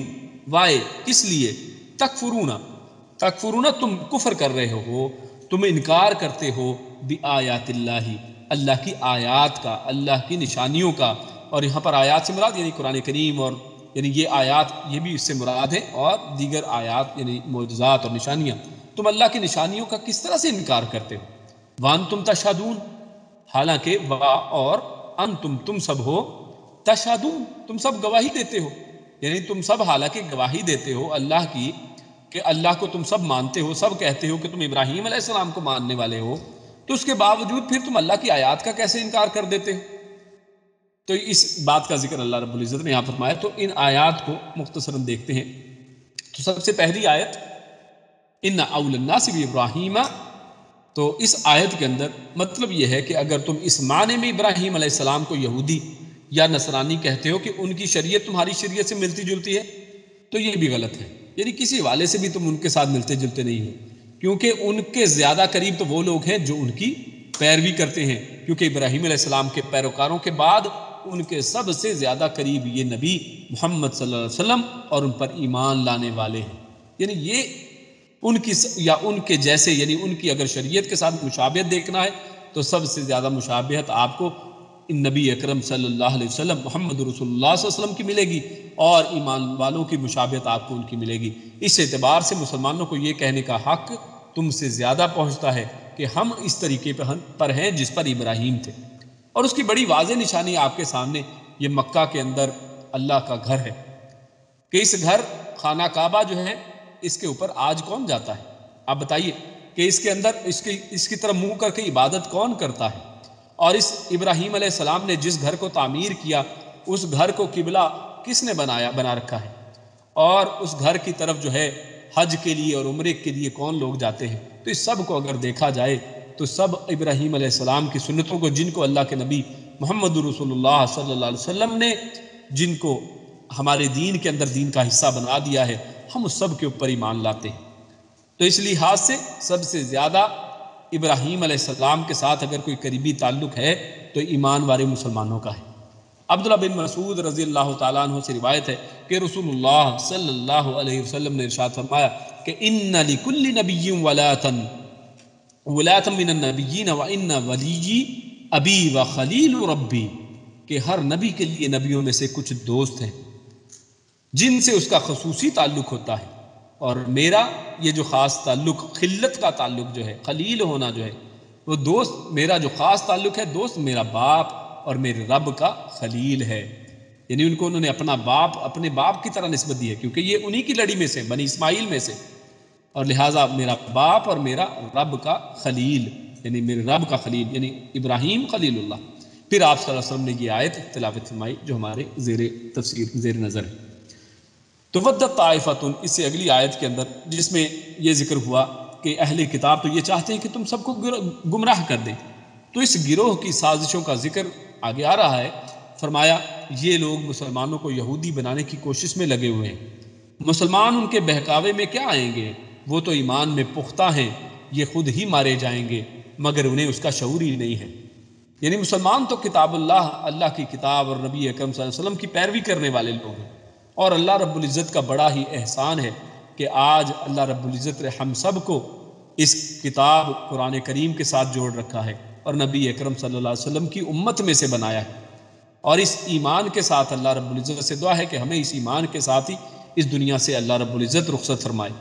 S1: وائے کس لیے، تکفرون تم کفر کر رہے ہو، تم انکار کرتے ہو، بآیات اللہ اللہ کی آیات کا، اللہ کی نشانیوں کا، اور یہاں پر آیات سے مراد یعنی قرآن کریم، اور یعنی یہ آیات یہ بھی اس سے مراد ہے، اور دیگر آیات یعنی معجزات اور نشانیاں، تم اللہ کی نشانیوں کا کس طرح سے انکار کرتے ہو. وانتم تشہدون حالانکہ وا اور انتم تم سب ہو، تشہدون تم سب گواہی دیتے ہو، یعنی تم سب حالانکہ گواہی دیتے ہو اللہ کی کہ اللہ کو تم سب مانتے ہو، سب کہتے ہو کہ تم ابراہیم علیہ السلام کو ماننے والے ہو، تو اس کے باوجود پھر تم اللہ کی آیات کا کیسے انکار کر دیتے ہو. تو اس بات کا ذکر اللہ رب العزت نے یہاں فرمایا. تو ان آیات کو مختصراً دیکھتے ہیں. تو سب سے پہلی آیت ان اول الناس بابراہیم، تو اس آیت کے اندر مطلب یہ ہے کہ اگر تم اس معنی میں ابراہیم علیہ السلام کو یہودی یا نصرانی کہتے ہو کہ ان کی شریعت تمہاری شریعت سے ملتی جلتی ہے، تو یہ بھی غلط ہے، یعنی کسی والے سے بھی تم ان کے ساتھ ملتے جلتے نہیں ہو، کیونکہ ان کے زیادہ قریب تو وہ لوگ ہیں جو ان کی پیروی کرتے ہیں، کیونکہ ابراہیم علیہ السلام کے پیروکاروں کے بعد ان کے سب سے زیادہ قریب یہ نبی محمد صلی اللہ علیہ وسلم اور ان پر ایمان لانے والے ہیں. یعنی یہ ان کی یا ان کے جیسے، یعنی ان کی اگر شریعت کے ساتھ مشابہت دیکھنا ہے تو سب سے زیادہ مشابہت آپ کو ان نبی اکرم صلی اللہ علیہ وسلم محمد رسول اللہ صلی اللہ علیہ وسلم کی ملے گی، اور ایمان والوں کی مشابہت آپ کو ان کی ملے گی. اس اعتبار سے مسلمانوں کو یہ کہنے کا حق تم سے زیادہ پہنچتا ہے کہ ہم اس طریقے پر ہیں جس پر ابراہیم تھے. اور اس کی بڑی واضح نشانی آپ کے سامنے یہ مکہ کے اندر اللہ کا گھر ہے کہ اس گھر خانہ کعبہ جو ہے اس کے اوپر آج کون جاتا ہے؟ آپ بتائیے کہ اس کے اندر اس کی طرف منہ کر کے عبادت کون کرتا ہے؟ اور اس ابراہیم علیہ السلام نے جس گھر کو تعمیر کیا اس گھر کو قبلہ کس نے بنا رکھا ہے؟ اور اس گھر کی طرف جو ہے حج کے لیے اور عمرے کے لیے کون لوگ جاتے ہیں؟ تو اس سب کو اگر دیکھا جائے تو سب ابراہیم علیہ السلام کی سنتوں کو، جن کو اللہ کے نبی محمد رسول اللہ صلی اللہ علیہ وسلم نے جن کو ہمارے دین کے اندر دین کا حصہ بنا دیا ہے، ہم اس سب کے اوپر ایمان لاتے ہیں. تو اس لحاظ سے سب سے زیادہ ابراہیم علیہ السلام کے ساتھ اگر کوئی قریبی تعلق ہے تو ایمان والے مسلمانوں کا ہے. عبداللہ بن مسعود رضی اللہ تعالیٰ عنہ سے روایت ہے کہ رسول اللہ صلی اللہ علیہ وسلم نے ارشاد فرمایا کہ ان لکل نبی ولاۃ من النبیین وان ولی ابی و خلیل ربی، کہ ہر نبی کے لیے نبیوں میں سے کچھ دوست ہیں جن سے اس کا خصوصی تعلق ہوتا ہے، اور میرا یہ جو خاص تعلق، خلت کا تعلق جو ہے، خلیل ہونا جو ہے وہ دوست، میرا جو خاص تعلق ہے دوست میرا باپ اور میرے رب کا خلیل ہے. یعنی ان کو انہوں نے اپنے باپ کی طرح نسبت دی ہے، کیونکہ یہ انہی کی لڑی میں سے، بنی اسماعیل میں سے، اور لہٰذا میرا باپ اور میرا رب کا خلیل، یعنی میرے رب کا خلیل یعنی ابراہیم خلیل اللہ. پھر آپ صلی اللہ علیہ وسلم نے یہ آیت تلاوت فرمائی جو ہمارے زیر تفسیر زیر نظر ہے. تو ودت طائفتن، اس سے اگلی آیت کے اندر جس میں یہ ذکر ہوا کہ اہل کتاب تو یہ چاہتے ہیں کہ تم سب کو گمراہ کر دیں، تو اس گروہ کی سازشوں کا ذکر آگے آ رہا ہے. فرمایا یہ لوگ مسلمانوں کو یہودی بنانے کی کوشش میں لگے ہوئے ہیں، مسلمان ان کے بہکاوے میں کیا آئیں گے، وہ تو ایمان میں پختہ ہیں، یہ خود ہی مارے جائیں گے مگر انہیں اس کا شعور ہی نہیں ہے. یعنی مسلمان تو کتاب اللہ کی کتاب اور نبی اکرم صلی اللہ علیہ وسلم کی پیروی کرنے والے لوگ ہیں، اور اللہ رب العزت کا بڑا ہی احسان ہے کہ آج اللہ رب العزت نے ہم سب کو اس کتاب قرآن کریم کے ساتھ جوڑ رکھا ہے اور نبی اکرم صلی اللہ علیہ وسلم کی امت میں سے بنایا ہے. اور اس ایمان کے ساتھ اللہ رب العزت سے دعا ہے کہ ہمیں اس ایمان کے ساتھ ہی اس دنیا سے اللہ رب العزت رخصت فرمائے.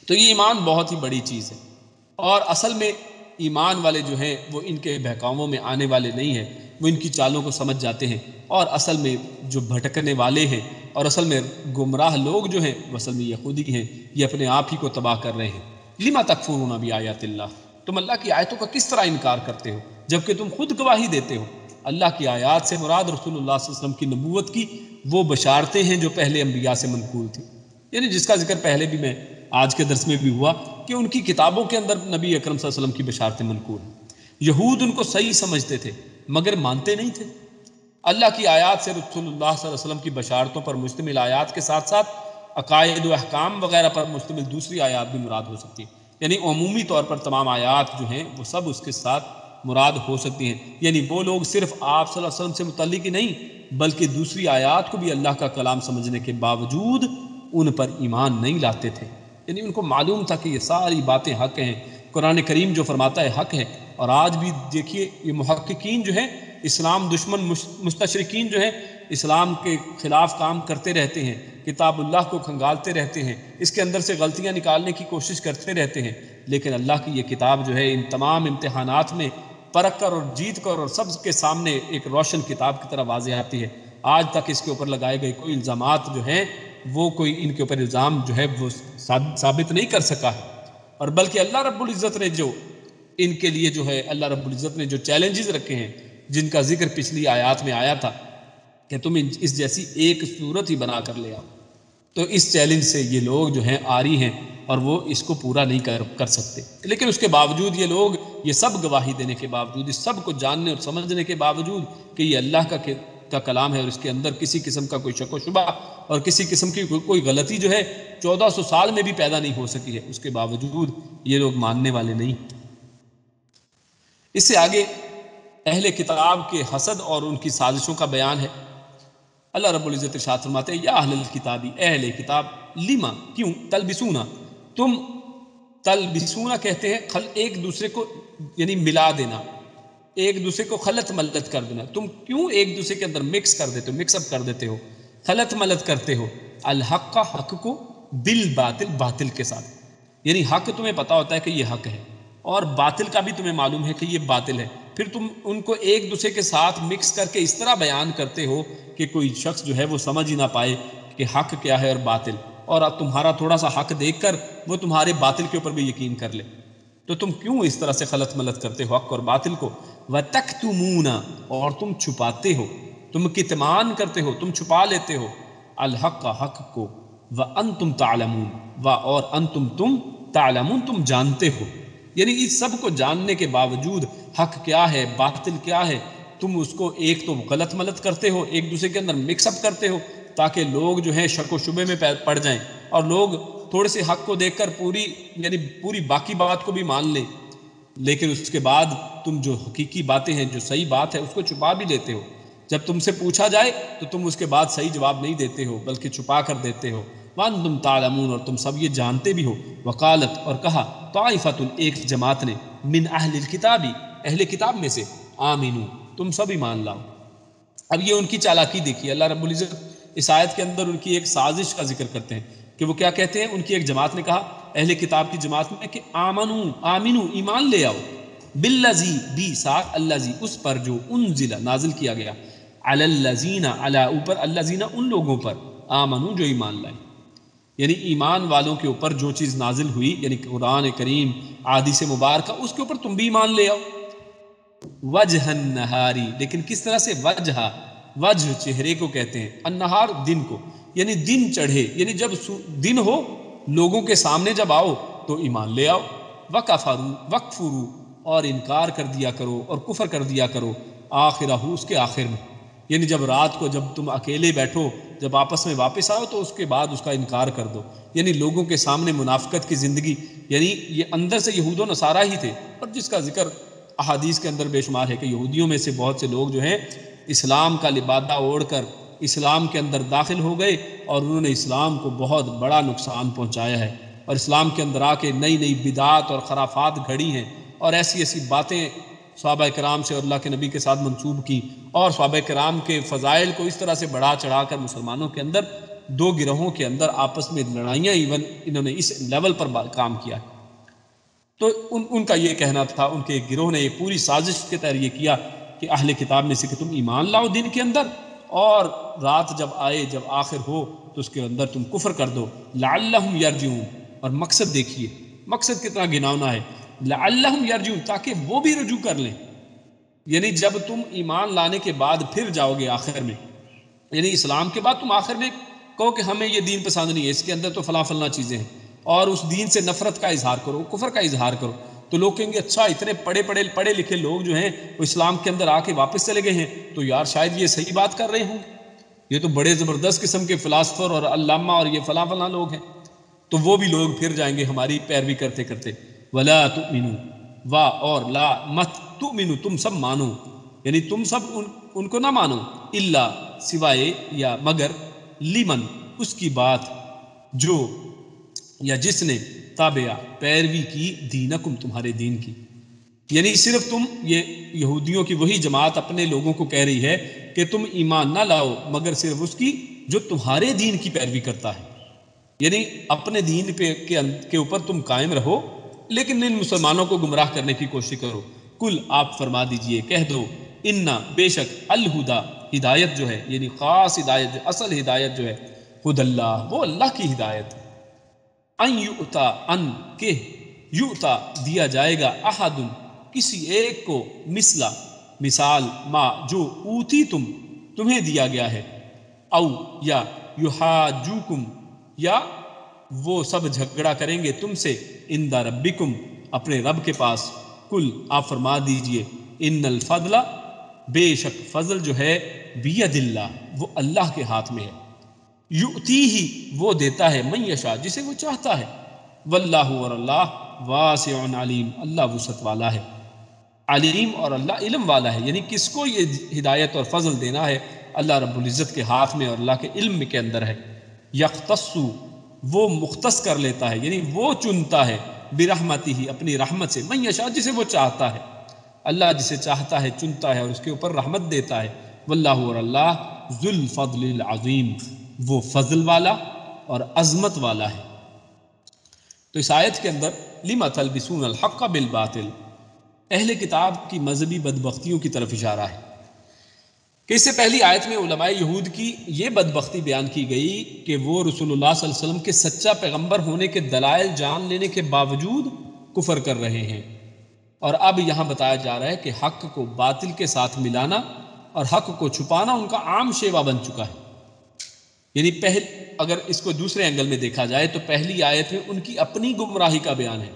S1: تو یہ ایمان بہت ہی بڑی چیز ہے، اور اصل میں ایمان والے جو ہیں وہ ان کے بہکاووں میں آنے والے نہیں ہیں، وہ ان کی چالوں کو سمجھ جاتے ہیں، اور اصل میں جو بھٹکنے والے ہیں اور اصل میں گمراہ لوگ جو ہیں وہ اصل میں یہودی ہیں، یہ اپنے آپ ہی کو تباہ کر رہے ہیں. لما تکفرون بآیات اللہ، تم اللہ کی آیتوں کا کس طرح انکار کرتے ہو جبکہ تم خود گواہی دیتے ہو. اللہ کی آیات سے مراد رسول اللہ صلی اللہ علیہ وسلم کی نبوت کی وہ بشارتیں ہیں جو پہلے انبیاء سے منقول تھیں، یعنی جس کا ذکر پہلے بھی میں آج کے درس میں بھی ہوا کہ ان کی کتابوں کے اندر نبی اکرم صلی اللہ علیہ وسلم کی بشارتیں منقول ہیں. یہود ان کو صحیح سمجھتے تھے مگر مانتے نہیں تھے. اللہ کی آیات سے رسول اللہ صلی اللہ علیہ وسلم کی بشارتوں پر مشتمل آیات کے ساتھ ساتھ عقائد و احکام وغیرہ پر مشتمل دوسری آیات بھی مراد ہو سکتی ہیں، یعنی عمومی طور پر تمام آیات جو ہیں وہ سب اس کے ساتھ مراد ہو سکتی ہیں. یعنی وہ لوگ صرف آپ صلی اللہ علیہ وسلم سے متعلق ہی نہیں بلکہ دوسری آیات کو بھی اللہ کا کلام سمجھنے کے باوجود ان پر ایمان نہیں لاتے تھے. یعنی ان کو معلوم تھا کہ یہ ساری باتیں حق ہیں، قرآن کریم جو فرماتا ہے حق ہے. اور آج بھی دیکھیے یہ محققین جو ہیں، اسلام دشمن مستشرقین جو ہیں، اسلام کے خلاف کام کرتے رہتے ہیں، کتاب اللہ کو کھنگالتے رہتے ہیں، اس کے اندر سے غلطیاں نکالنے کی کوشش کرتے رہتے ہیں، لیکن اللہ کی یہ کتاب جو ہے ان تمام امتحانات میں پرکھ کر اور جیت کر اور سب کے سامنے ایک روشن کتاب کی طرح واضح آتی ہے. آج تک اس کے اوپر لگائے گئے کوئی الزامات جو ہیں وہ کوئی ان کے اوپر الزام جو ہے وہ ثابت نہیں کر سکا ہے، اور بلکہ اللہ رب العزت نے جو ان کے لیے جو ہے اللہ رب العزت نے جو چیلنجز رکھے ہیں جن کا ذکر پچھلی آیات میں آیا تھا کہ تم اس جیسی ایک صورت ہی بنا کر لے آؤ، تو اس چیلنج سے یہ لوگ جو ہیں آری ہیں اور وہ اس کو پورا نہیں کر سکتے. لیکن اس کے باوجود یہ لوگ یہ سب گواہی دینے کے باوجود، اس سب کو جاننے اور سمجھنے کے باوجود کہ یہ اللہ کا کلام ہے اور اس کے اندر کسی قسم کا کوئی شک و شبہ اور کسی قسم کی کوئی غلطی جو ہے 1400 سال میں بھی پیدا نہیں ہو سکی ہے، اس کے باوجود یہ لوگ ماننے والے نہیں. اس سے آگے اہل کتاب کے حسد اور ان کی سازشوں کا بیان ہے. اللہ رب العزت ارشاد فرماتے ہیں یا اہل الکتاب، اہل کتاب، لما کیوں، تلبسونا، تم تلبسونا کہتے ہیں ایک دوسرے کو یعنی ملا دینا، ایک دوسرے کو خلط ملت کر دینا. تم کیوں ایک دوسرے کے اندر مکس کر دیتے ہو، مکس اپ کر دیتے ہو، خلط ملت کرتے ہو. الحق کا حق کو بالباطل، باطل کے ساتھ. یعنی حق تمہیں پتا ہوتا ہے کہ یہ حق ہے اور باطل کا بھی تمہیں معلوم ہے کہ یہ باطل ہے، پھر تم ان کو ایک دوسرے کے ساتھ مکس کر کے اس طرح بیان کرتے ہو کہ کوئی شخص جو ہے وہ سمجھ ہی نہ پائے کہ حق کیا ہے اور باطل، اور تمہارا تھوڑا سا حق دیکھ کر وہ تمہارے باطل کے اوپر بھی یقین کر لے، تو تم کیوں اس طرح سے خلط ملط کرتے ہو حق اور باطل کو؟ وَتَكْتُمُونَ اور تم چھپاتے ہو، تم کتمان کرتے ہو، تم چھپا لیتے ہو، الحق حق کو، وَأَنْتُمْ تَعْلَمُونَ اور انتم تم تعلمون تم جانتے ہو، یعنی اس سب کو جاننے کے باوجود حق کیا ہے باطل کیا ہے تم اس کو ایک تو غلط ملط کرتے ہو، ایک دوسرے کے اندر مکس اپ کرتے ہو تاکہ لوگ جو ہیں شک و شبے میں پڑ جائیں، اور لوگ تھوڑے سے حق کو دیکھ کر پوری باقی بات کو بھی مان لیں، لیکن اس کے بعد تم جو حقیقی باتیں ہیں جو صحیح بات ہے اس کو چھپا بھی لیتے ہو، جب تم سے پوچھا جائے تو تم اس کے بعد صحیح جواب نہیں دیتے ہو بلکہ چھپا کر دیتے ہو، وَأَنْتُمْ تَعْلَمُونَ اور تم سب یہ جانتے بھی ہو، وقالت اور کہا طائفۃ ایک جماعت نے، من اہل الکتاب اہل کتاب میں سے، آمنو تم سب ایمان لاؤ۔ اب یہ ان کی چالاکی دیکھیے، اللہ رب العزت اس آیت کے اندر ان کی ایک سازش کا ذکر کرتے ہیں کہ وہ کیا کہتے ہیں، ان کی ایک جماعت نے کہا اہل کتاب کی جماعت میں کہ آمنو ایمان لے آؤ، بالذی بھی ساتھ الذی اس پر جو انزل نازل کیا گیا، علی الذین علی اوپر الذین ان لوگوں پر، آمنو جو ایمان لائے، یعنی ایمان والوں کے اوپر جو چیز نازل ہوئی یعنی قرآن کریم احادیث مبارکہ اس کے اوپر تم بھی ایمان لے آؤ۔ وجہ النہاری لیکن کس طرح سے، وجہ چہرے کو کہتے ہیں، النہار دن کو، یعنی دن چڑھے، یعنی جب دن ہو لوگوں کے سامنے جب آؤ تو ایمان لے آؤ، وکفروا اور انکار کر دیا کرو اور کفر کر دیا کرو، آخرہ اس کے آخر میں، یعنی جب رات کو جب تم اکیلے بیٹھو جب آپس میں واپس آؤ تو اس کے بعد اس کا انکار کر دو، یعنی لوگوں کے سامنے منافقت کی زندگی، یعنی یہ اندر سے یہود و نصارہ ہی تھے، اور جس کا ذکر احادیث کے اندر بے شمار ہے کہ یہودیوں میں سے بہت سے لوگ جو ہیں اسلام کا لبادہ اوڑھ کر اسلام کے اندر داخل ہو گئے اور انہوں نے اسلام کو بہت بڑا نقصان پہنچایا ہے، اور اسلام کے اندر آ کے نئی نئی بدعات اور خرافات گھڑی ہیں، اور ایسی ایسی باتیں صحابہ کرام سے اور اللہ کے نبی کے ساتھ منسوب کی، اور صحابہ کرام کے فضائل کو اس طرح سے بڑھا چڑھا کر مسلمانوں کے اندر دو گروہوں کے اندر آپس میں لڑائیاں ایون انہوں نے اس لیول پر کام کیا ہے۔ تو ان کا یہ کہنا تھا، ان کے ایک گروہ نے یہ پوری سازش کے تحت یہ کیا کہ اہل کتاب میں سے کہ تم ایمان لاؤ دن کے اندر، اور رات جب آئے جب آخر ہو تو اس کے اندر تم کفر کر دو، لعلہم یرجعون، اور مقصد دیکھیے مقصد کتنا گھناؤنا ہے، لعلہم یرجعون تاکہ وہ بھی رجوع کر لیں، یعنی جب تم ایمان لانے کے بعد پھر جاؤ گے آخر میں، یعنی اسلام کے بعد تم آخر میں کہو کہ ہمیں یہ دین پسند نہیں ہے، اس کے اندر تو فلاں فلاں چیزیں ہیں، اور اس دین سے نفرت کا اظہار کرو، کفر کا اظہار کرو، تو لوگ کہیں گے اچھا اتنے پڑھے لکھے لوگ جو ہیں وہ اسلام کے اندر آ کے واپس چلے گئے ہیں تو یار شاید یہ صحیح بات کر رہے ہوں، یہ تو بڑے زبردست قسم کے فلاسفر اور علامہ اور یہ فلاں فلاں لوگ ہیں، تو وہ بھی لوگ پھر جائیں گے ہماری پیروی کرتے کرتے، ولا تؤمنوا اور لا مت تؤمنوا تم سب مانو، یعنی تم سب ان کو نہ مانو، الا سوائے یا مگر، لمن اس کی بات جو یا جس نے تابعہ پیروی کی، دینکم تمہارے دین کی، یعنی صرف تم یہ یہودیوں کی وہی جماعت اپنے لوگوں کو کہہ رہی ہے کہ تم ایمان نہ لاؤ مگر صرف اس کی جو تمہارے دین کی پیروی کرتا ہے، یعنی اپنے دین کے اوپر تم قائم رہو لیکن ان مسلمانوں کو گمراہ کرنے کی کوشش کرو، کل آپ فرما دیجئے کہہ دو، انا بے شک الہدا ہدایت جو ہے یعنی خاص ہدایت اصل ہدایت جو ہے، خود اللہ وہ اللہ کی ہدایت، ان یؤتا ان کہ یؤتا دیا جائے گا، احد کسی ایک کو، مثال ما جو اوتی تمہیں دیا گیا ہے، او یا یحاجوکم یا وہ سب جھگڑا کریں گے تم سے، عند ربکم اپنے رب کے پاس، کل آپ فرما دیجئے ان الفضل بے شک فضل جو ہے، بید اللہ وہ اللہ کے ہاتھ میں ہے، یؤتی ہی وہ دیتا ہے، من یشاء جسے وہ چاہتا ہے، واللہ اور اللہ واسع علیم اللہ وسعت والا ہے، علیم اور اللہ علم والا ہے، یعنی کس کو یہ ہدایت اور فضل دینا ہے اللہ رب العزت کے ہاتھ میں اور اللہ کے علم کے اندر ہے، یختص وہ مختص کر لیتا ہے یعنی وہ چنتا ہے، برحمتہ اپنی رحمت سے، من یشاء جسے وہ چاہتا ہے، اللہ جسے چاہتا ہے چنتا ہے اور اس کے اوپر رحمت دیتا ہے، واللہ اور اللہ ذو الفضل العظیم وہ فضل والا اور عظمت والا ہے۔ تو اس آیت کے اندر لِمَ تَلْبِسُونَ الْحَقَّ بِالْبَاطِلِ اہل کتاب کی مذہبی بدبختیوں کی طرف اشارہ ہے کہ اس سے پہلی آیت میں علماء یہود کی یہ بدبختی بیان کی گئی کہ وہ رسول اللہ صلی اللہ علیہ وسلم کے سچا پیغمبر ہونے کے دلائل جان لینے کے باوجود کفر کر رہے ہیں، اور اب یہاں بتایا جا رہا ہے کہ حق کو باطل کے ساتھ ملانا اور حق کو چھپانا ان کا عام شیوا بن چکا ہے۔ یعنی اگر اس کو دوسرے اینگل میں دیکھا جائے تو پہلی آیت میں ان کی اپنی گمراہی کا بیان ہے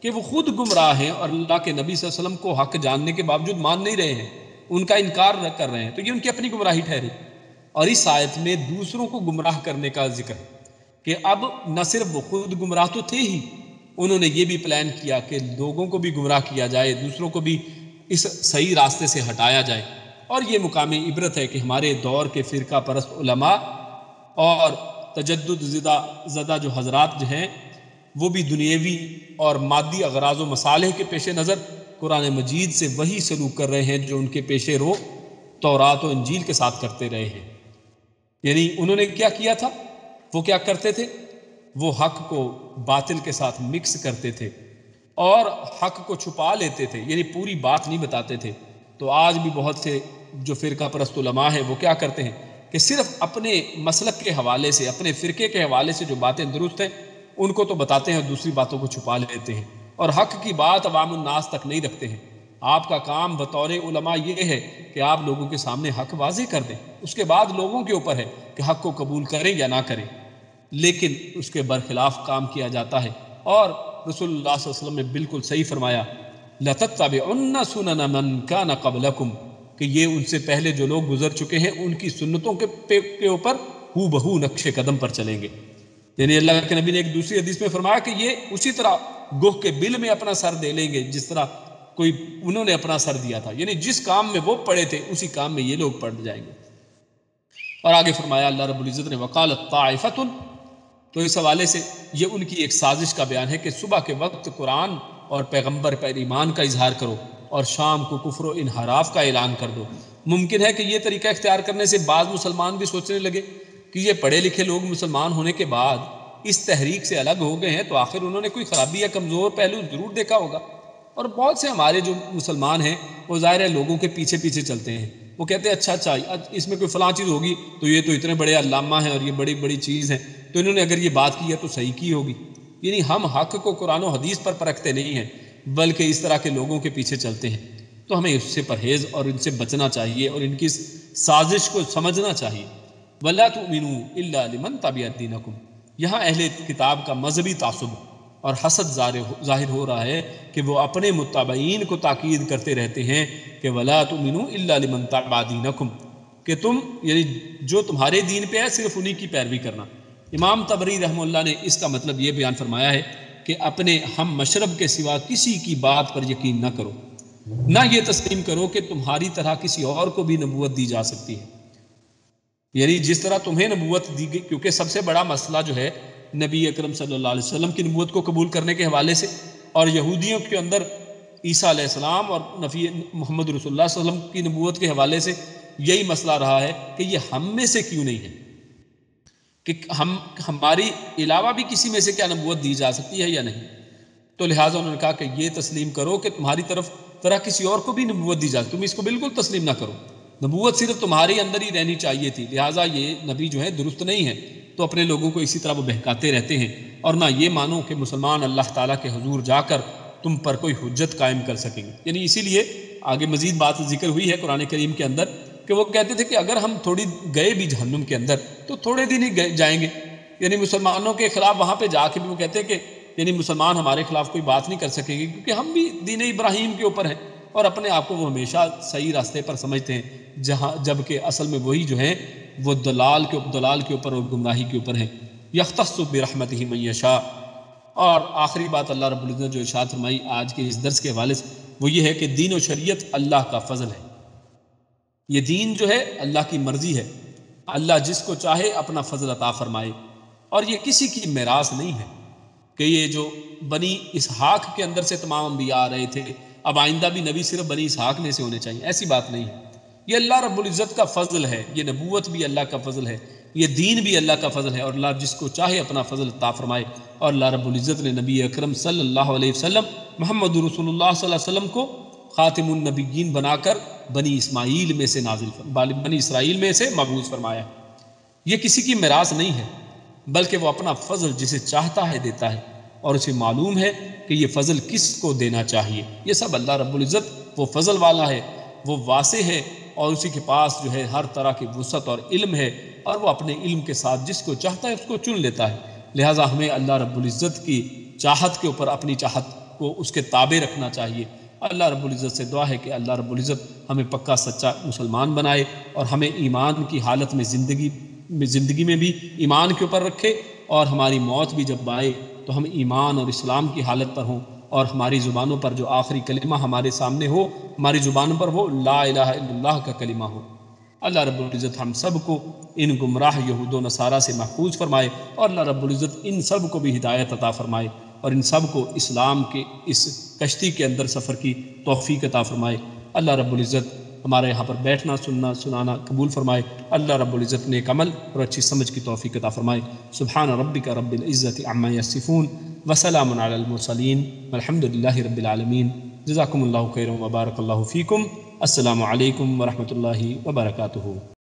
S1: کہ وہ خود گمراہ ہیں اور اللہ کے نبی صلی اللہ علیہ وسلم کو حق جاننے کے باوجود مان نہیں رہے ہیں، ان کا انکار کر رہے ہیں، تو یہ ان کی اپنی گمراہی ٹھہری۔ اور اس آیت میں دوسروں کو گمراہ کرنے کا ذکر ہے کہ اب نہ صرف وہ خود گمراہ تو تھے ہی، انہوں نے یہ بھی پلان کیا کہ لوگوں کو بھی گمراہ کیا جائے، دوسروں کو بھی اس صحیح راستے سے ہٹایا جائے۔ اور یہ مقام عبرت ہے کہ ہمارے دور کے فرقہ پرست علماء اور تجدد زدہ جو حضرات جو ہیں وہ بھی دنیاوی اور مادی اغراض و مصالح کے پیش نظر قرآن مجید سے وہی سلوک کر رہے ہیں جو ان کے پیش رو تورات و انجیل کے ساتھ کرتے رہے ہیں۔ یعنی انہوں نے کیا کیا تھا، وہ کیا کرتے تھے، وہ حق کو باطل کے ساتھ مکس کرتے تھے اور حق کو چھپا لیتے تھے، یعنی پوری بات نہیں بتاتے تھے۔ تو آج بھی بہت سے جو فرقہ پرست علماء ہیں وہ کیا کرتے ہیں کہ صرف اپنے مسلک کے حوالے سے، اپنے فرقے کے حوالے سے جو باتیں درست ہیں ان کو تو بتاتے ہیں اور دوسری باتوں کو چھپا لیتے ہیں، اور حق کی بات عوام الناس تک نہیں رکھتے ہیں۔ آپ کا کام بطور علماء یہ ہے کہ آپ لوگوں کے سامنے حق واضح کر دیں، اس کے بعد لوگوں کے اوپر ہے کہ حق کو قبول کریں یا نہ کریں، لیکن اس کے برخلاف کام کیا جاتا ہے۔ اور رسول اللہ صلی اللہ علیہ وسلم نے بالکل صحیح فرمایا، لَتَتَّبِعُنَّ سُنَنَ مَنْ كَانَ قَبْلَكُمْ، کہ یہ ان سے پہلے جو لوگ گزر چکے ہیں ان کی سنتوں کے اوپر ہو بہو نقش قدم پر چلیں گے۔ یعنی اللہ کے نبی نے ایک دوسری حدیث میں فرمایا کہ یہ اسی طرح گوہ کے بل میں اپنا سر دے لیں گے جس طرح انہوں نے اپنا سر دیا تھا، یعنی جس کام میں وہ پڑے تھے اسی کام میں یہ لوگ پڑ جائیں گے۔ اور آگے فرمایا اللہ رب العزت نے وقالت طائفۃ، تو اس حوالے سے یہ ان کی ایک سازش کا بیان ہے کہ صبح کے وقت قرآن اور پیغمبر پر ایمان کا اظہار کرو اور شام کو کفر و انحراف کا اعلان کر دو۔ ممکن ہے کہ یہ طریقہ اختیار کرنے سے بعض مسلمان بھی سوچنے لگے کہ یہ پڑھے لکھے لوگ مسلمان ہونے کے بعد اس تحریک سے الگ ہو گئے ہیں تو آخر انہوں نے کوئی خرابی یا کمزور پہلو ضرور دیکھا ہوگا۔ اور بہت سے ہمارے جو مسلمان ہیں وہ ظاہر ہے لوگوں کے پیچھے پیچھے چلتے ہیں، وہ کہتے ہیں اچھا اس میں کوئی فلاں چیز ہوگی تو یہ تو اتنے بڑے علامہ ہیں اور یہ بڑی بڑی چیز ہیں تو انہوں نے اگر یہ بات کی ہے تو صحیح کی ہوگی۔ یعنی ہم حق کو قرآن و حدیث پر پرکھتے نہیں ہیں بلکہ اس طرح کے لوگوں کے پیچھے چلتے ہیں، تو ہمیں اس سے پرہیز اور ان سے بچنا چاہیے اور ان کی سازش کو سمجھنا چاہیے۔ وَلَا تُؤْمِنُوا إِلَّا لِمَنْ تَبِعَ دِينَكُمْ، یہاں اہل کتاب کا مذہبی تعصب اور حسد ظاہر ہو رہا ہے کہ وہ اپنے متابعین کو تاکید کرتے رہتے ہیں کہ وَلَا تُؤْمِنُوا إِلَّا لِمَنْ تَبِعَ دِينَكُمْ، کہ تم یعنی جو تمہارے دین پہ ہے صرف انہی کی پیروی کرنا۔ امام طبری رحمہ اللہ نے اس کا مطلب یہ بیان فرمایا ہے کہ اپنے ہم مشرب کے سوا کسی کی بات پر یقین نہ کرو، نہ یہ تسلیم کرو کہ تمہاری طرح کسی اور کو بھی نبوت دی جا سکتی ہے، یعنی جس طرح تمہیں نبوت دی گئی، کیونکہ سب سے بڑا مسئلہ جو ہے نبی اکرم صلی اللہ علیہ وسلم کی نبوت کو قبول کرنے کے حوالے سے اور یہودیوں کے اندر عیسیٰ علیہ السلام اور نبی محمد رسول اللہ صلی اللہ علیہ وسلم کی نبوت کے حوالے سے یہی مسئلہ رہا ہے کہ یہ ہم میں سے کیوں نہیں ہے، کہ ہماری علاوہ بھی کسی میں سے کیا نبوت دی جا سکتی ہے یا نہیں۔ تو لہٰذا انہوں نے کہا کہ یہ تسلیم کرو کہ تمہاری طرح کسی اور کو بھی نبوت دی جا سکتی، تم اس کو بالکل تسلیم نہ کرو، نبوت صرف تمہارے اندر ہی رہنی چاہیے تھی، لہٰذا یہ نبی جو ہے درست نہیں ہے۔ تو اپنے لوگوں کو اسی طرح وہ بہکاتے رہتے ہیں، اور نہ یہ مانو کہ مسلمان اللہ تعالیٰ کے حضور جا کر تم پر کوئی حجت قائم کر سکیں گے۔ یعنی اسی لیے آگے مزید بات ذکر ہوئی ہے قرآن کریم کے اندر کہ وہ کہتے تھے کہ اگر ہم تھوڑی گئے بھی جہنم کے اندر تو تھوڑے دن ہی جائیں گے، یعنی مسلمانوں کے خلاف وہاں پہ جا کے بھی وہ کہتے ہیں کہ یعنی مسلمان ہمارے خلاف کوئی بات نہیں کر سکیں گے کیونکہ ہم بھی دین ابراہیم کے اوپر ہیں، اور اپنے آپ کو وہ ہمیشہ صحیح راستے پر سمجھتے ہیں، جبکہ اصل میں وہی جو ہیں وہ دلال کے اوپر اور گمراہی کے اوپر ہیں۔ یختص برحمتہ من یشاء۔ اور آخری بات اللہ رب العزت نے جو ارشاد فرمائی آج کے اس درس کے حوالے سے وہ یہ ہے کہ دین و شریعت اللہ کا فضل ہے، یہ دین جو ہے اللہ کی مرضی ہے، اللہ جس کو چاہے اپنا فضل عطا فرمائے، اور یہ کسی کی میراث نہیں ہے کہ یہ جو بنی اسحاق کے اندر سے تمام انبیاء آ رہے تھے اب آئندہ بھی نبی صرف بنی اسحاق میں سے ہونے چاہیے، ایسی بات نہیں ہے۔ یہ اللہ رب العزت کا فضل ہے، یہ نبوت بھی اللہ کا فضل ہے یہ دین بھی اللہ کا فضل ہے، اور اللہ جس کو چاہے اپنا فضل عطا فرمائے۔ اور اللہ رب العزت نے نبی اکرم صلی اللہ علیہ وسلم محمد رسول اللہ صلی اللہ علیہ وسلم کو خاتم النبیین بنا کر بنی اسماعیل میں سے بنی اسرائیل میں سے مبعوث فرمایا۔ یہ کسی کی میراث نہیں ہے، بلکہ وہ اپنا فضل جسے چاہتا ہے دیتا ہے، اور اسے معلوم ہے کہ یہ فضل کس کو دینا چاہیے۔ یہ سب اللہ رب العزت وہ فضل والا ہے، وہ واسع ہے، اور اسی کے پاس جو ہے ہر طرح کی وسعت اور علم ہے، اور وہ اپنے علم کے ساتھ جس کو چاہتا ہے اس کو چن لیتا ہے۔ لہٰذا ہمیں اللہ رب العزت کی چاہت کے اوپر اپنی چاہت کو اس کے تابع رکھنا چاہیے۔ اللہ رب العزت سے دعا ہے کہ اللہ رب العزت ہمیں پکا سچا مسلمان بنائے، اور ہمیں ایمان کی حالت میں زندگی میں بھی ایمان کے اوپر رکھے، اور ہماری موت بھی جب آئے تو ہم ایمان اور اسلام کی حالت پر ہوں، اور ہماری زبانوں پر جو آخری کلمہ ہمارے سامنے ہو، ہماری زبانوں پر وہ لا الہ الا اللہ کا کلمہ ہو۔ اللہ رب العزت ہم سب کو ان گمراہ یہود و نصارہ سے محفوظ فرمائے، اور اللہ رب العزت ان سب کو بھی ہدایت عطا فرمائے، اور ان سب کو اسلام کے اس کشتی کے اندر سفر کی توفیق عطا فرمائے۔ اللہ رب العزت ہمارے یہاں پر بیٹھنا سنانا قبول فرمائے۔ اللہ رب العزت نیک عمل اور اچھی سمجھ کی توفیق عطا فرمائے۔ سبحان ربک رب العزت عما یصفون وسلام علی المرسلین والحمد للہ رب العالمین۔ جزاکم اللہ خیرا وبارک اللہ فیکم۔ السلام علیکم ورحمۃ اللہ وبرکاتہ۔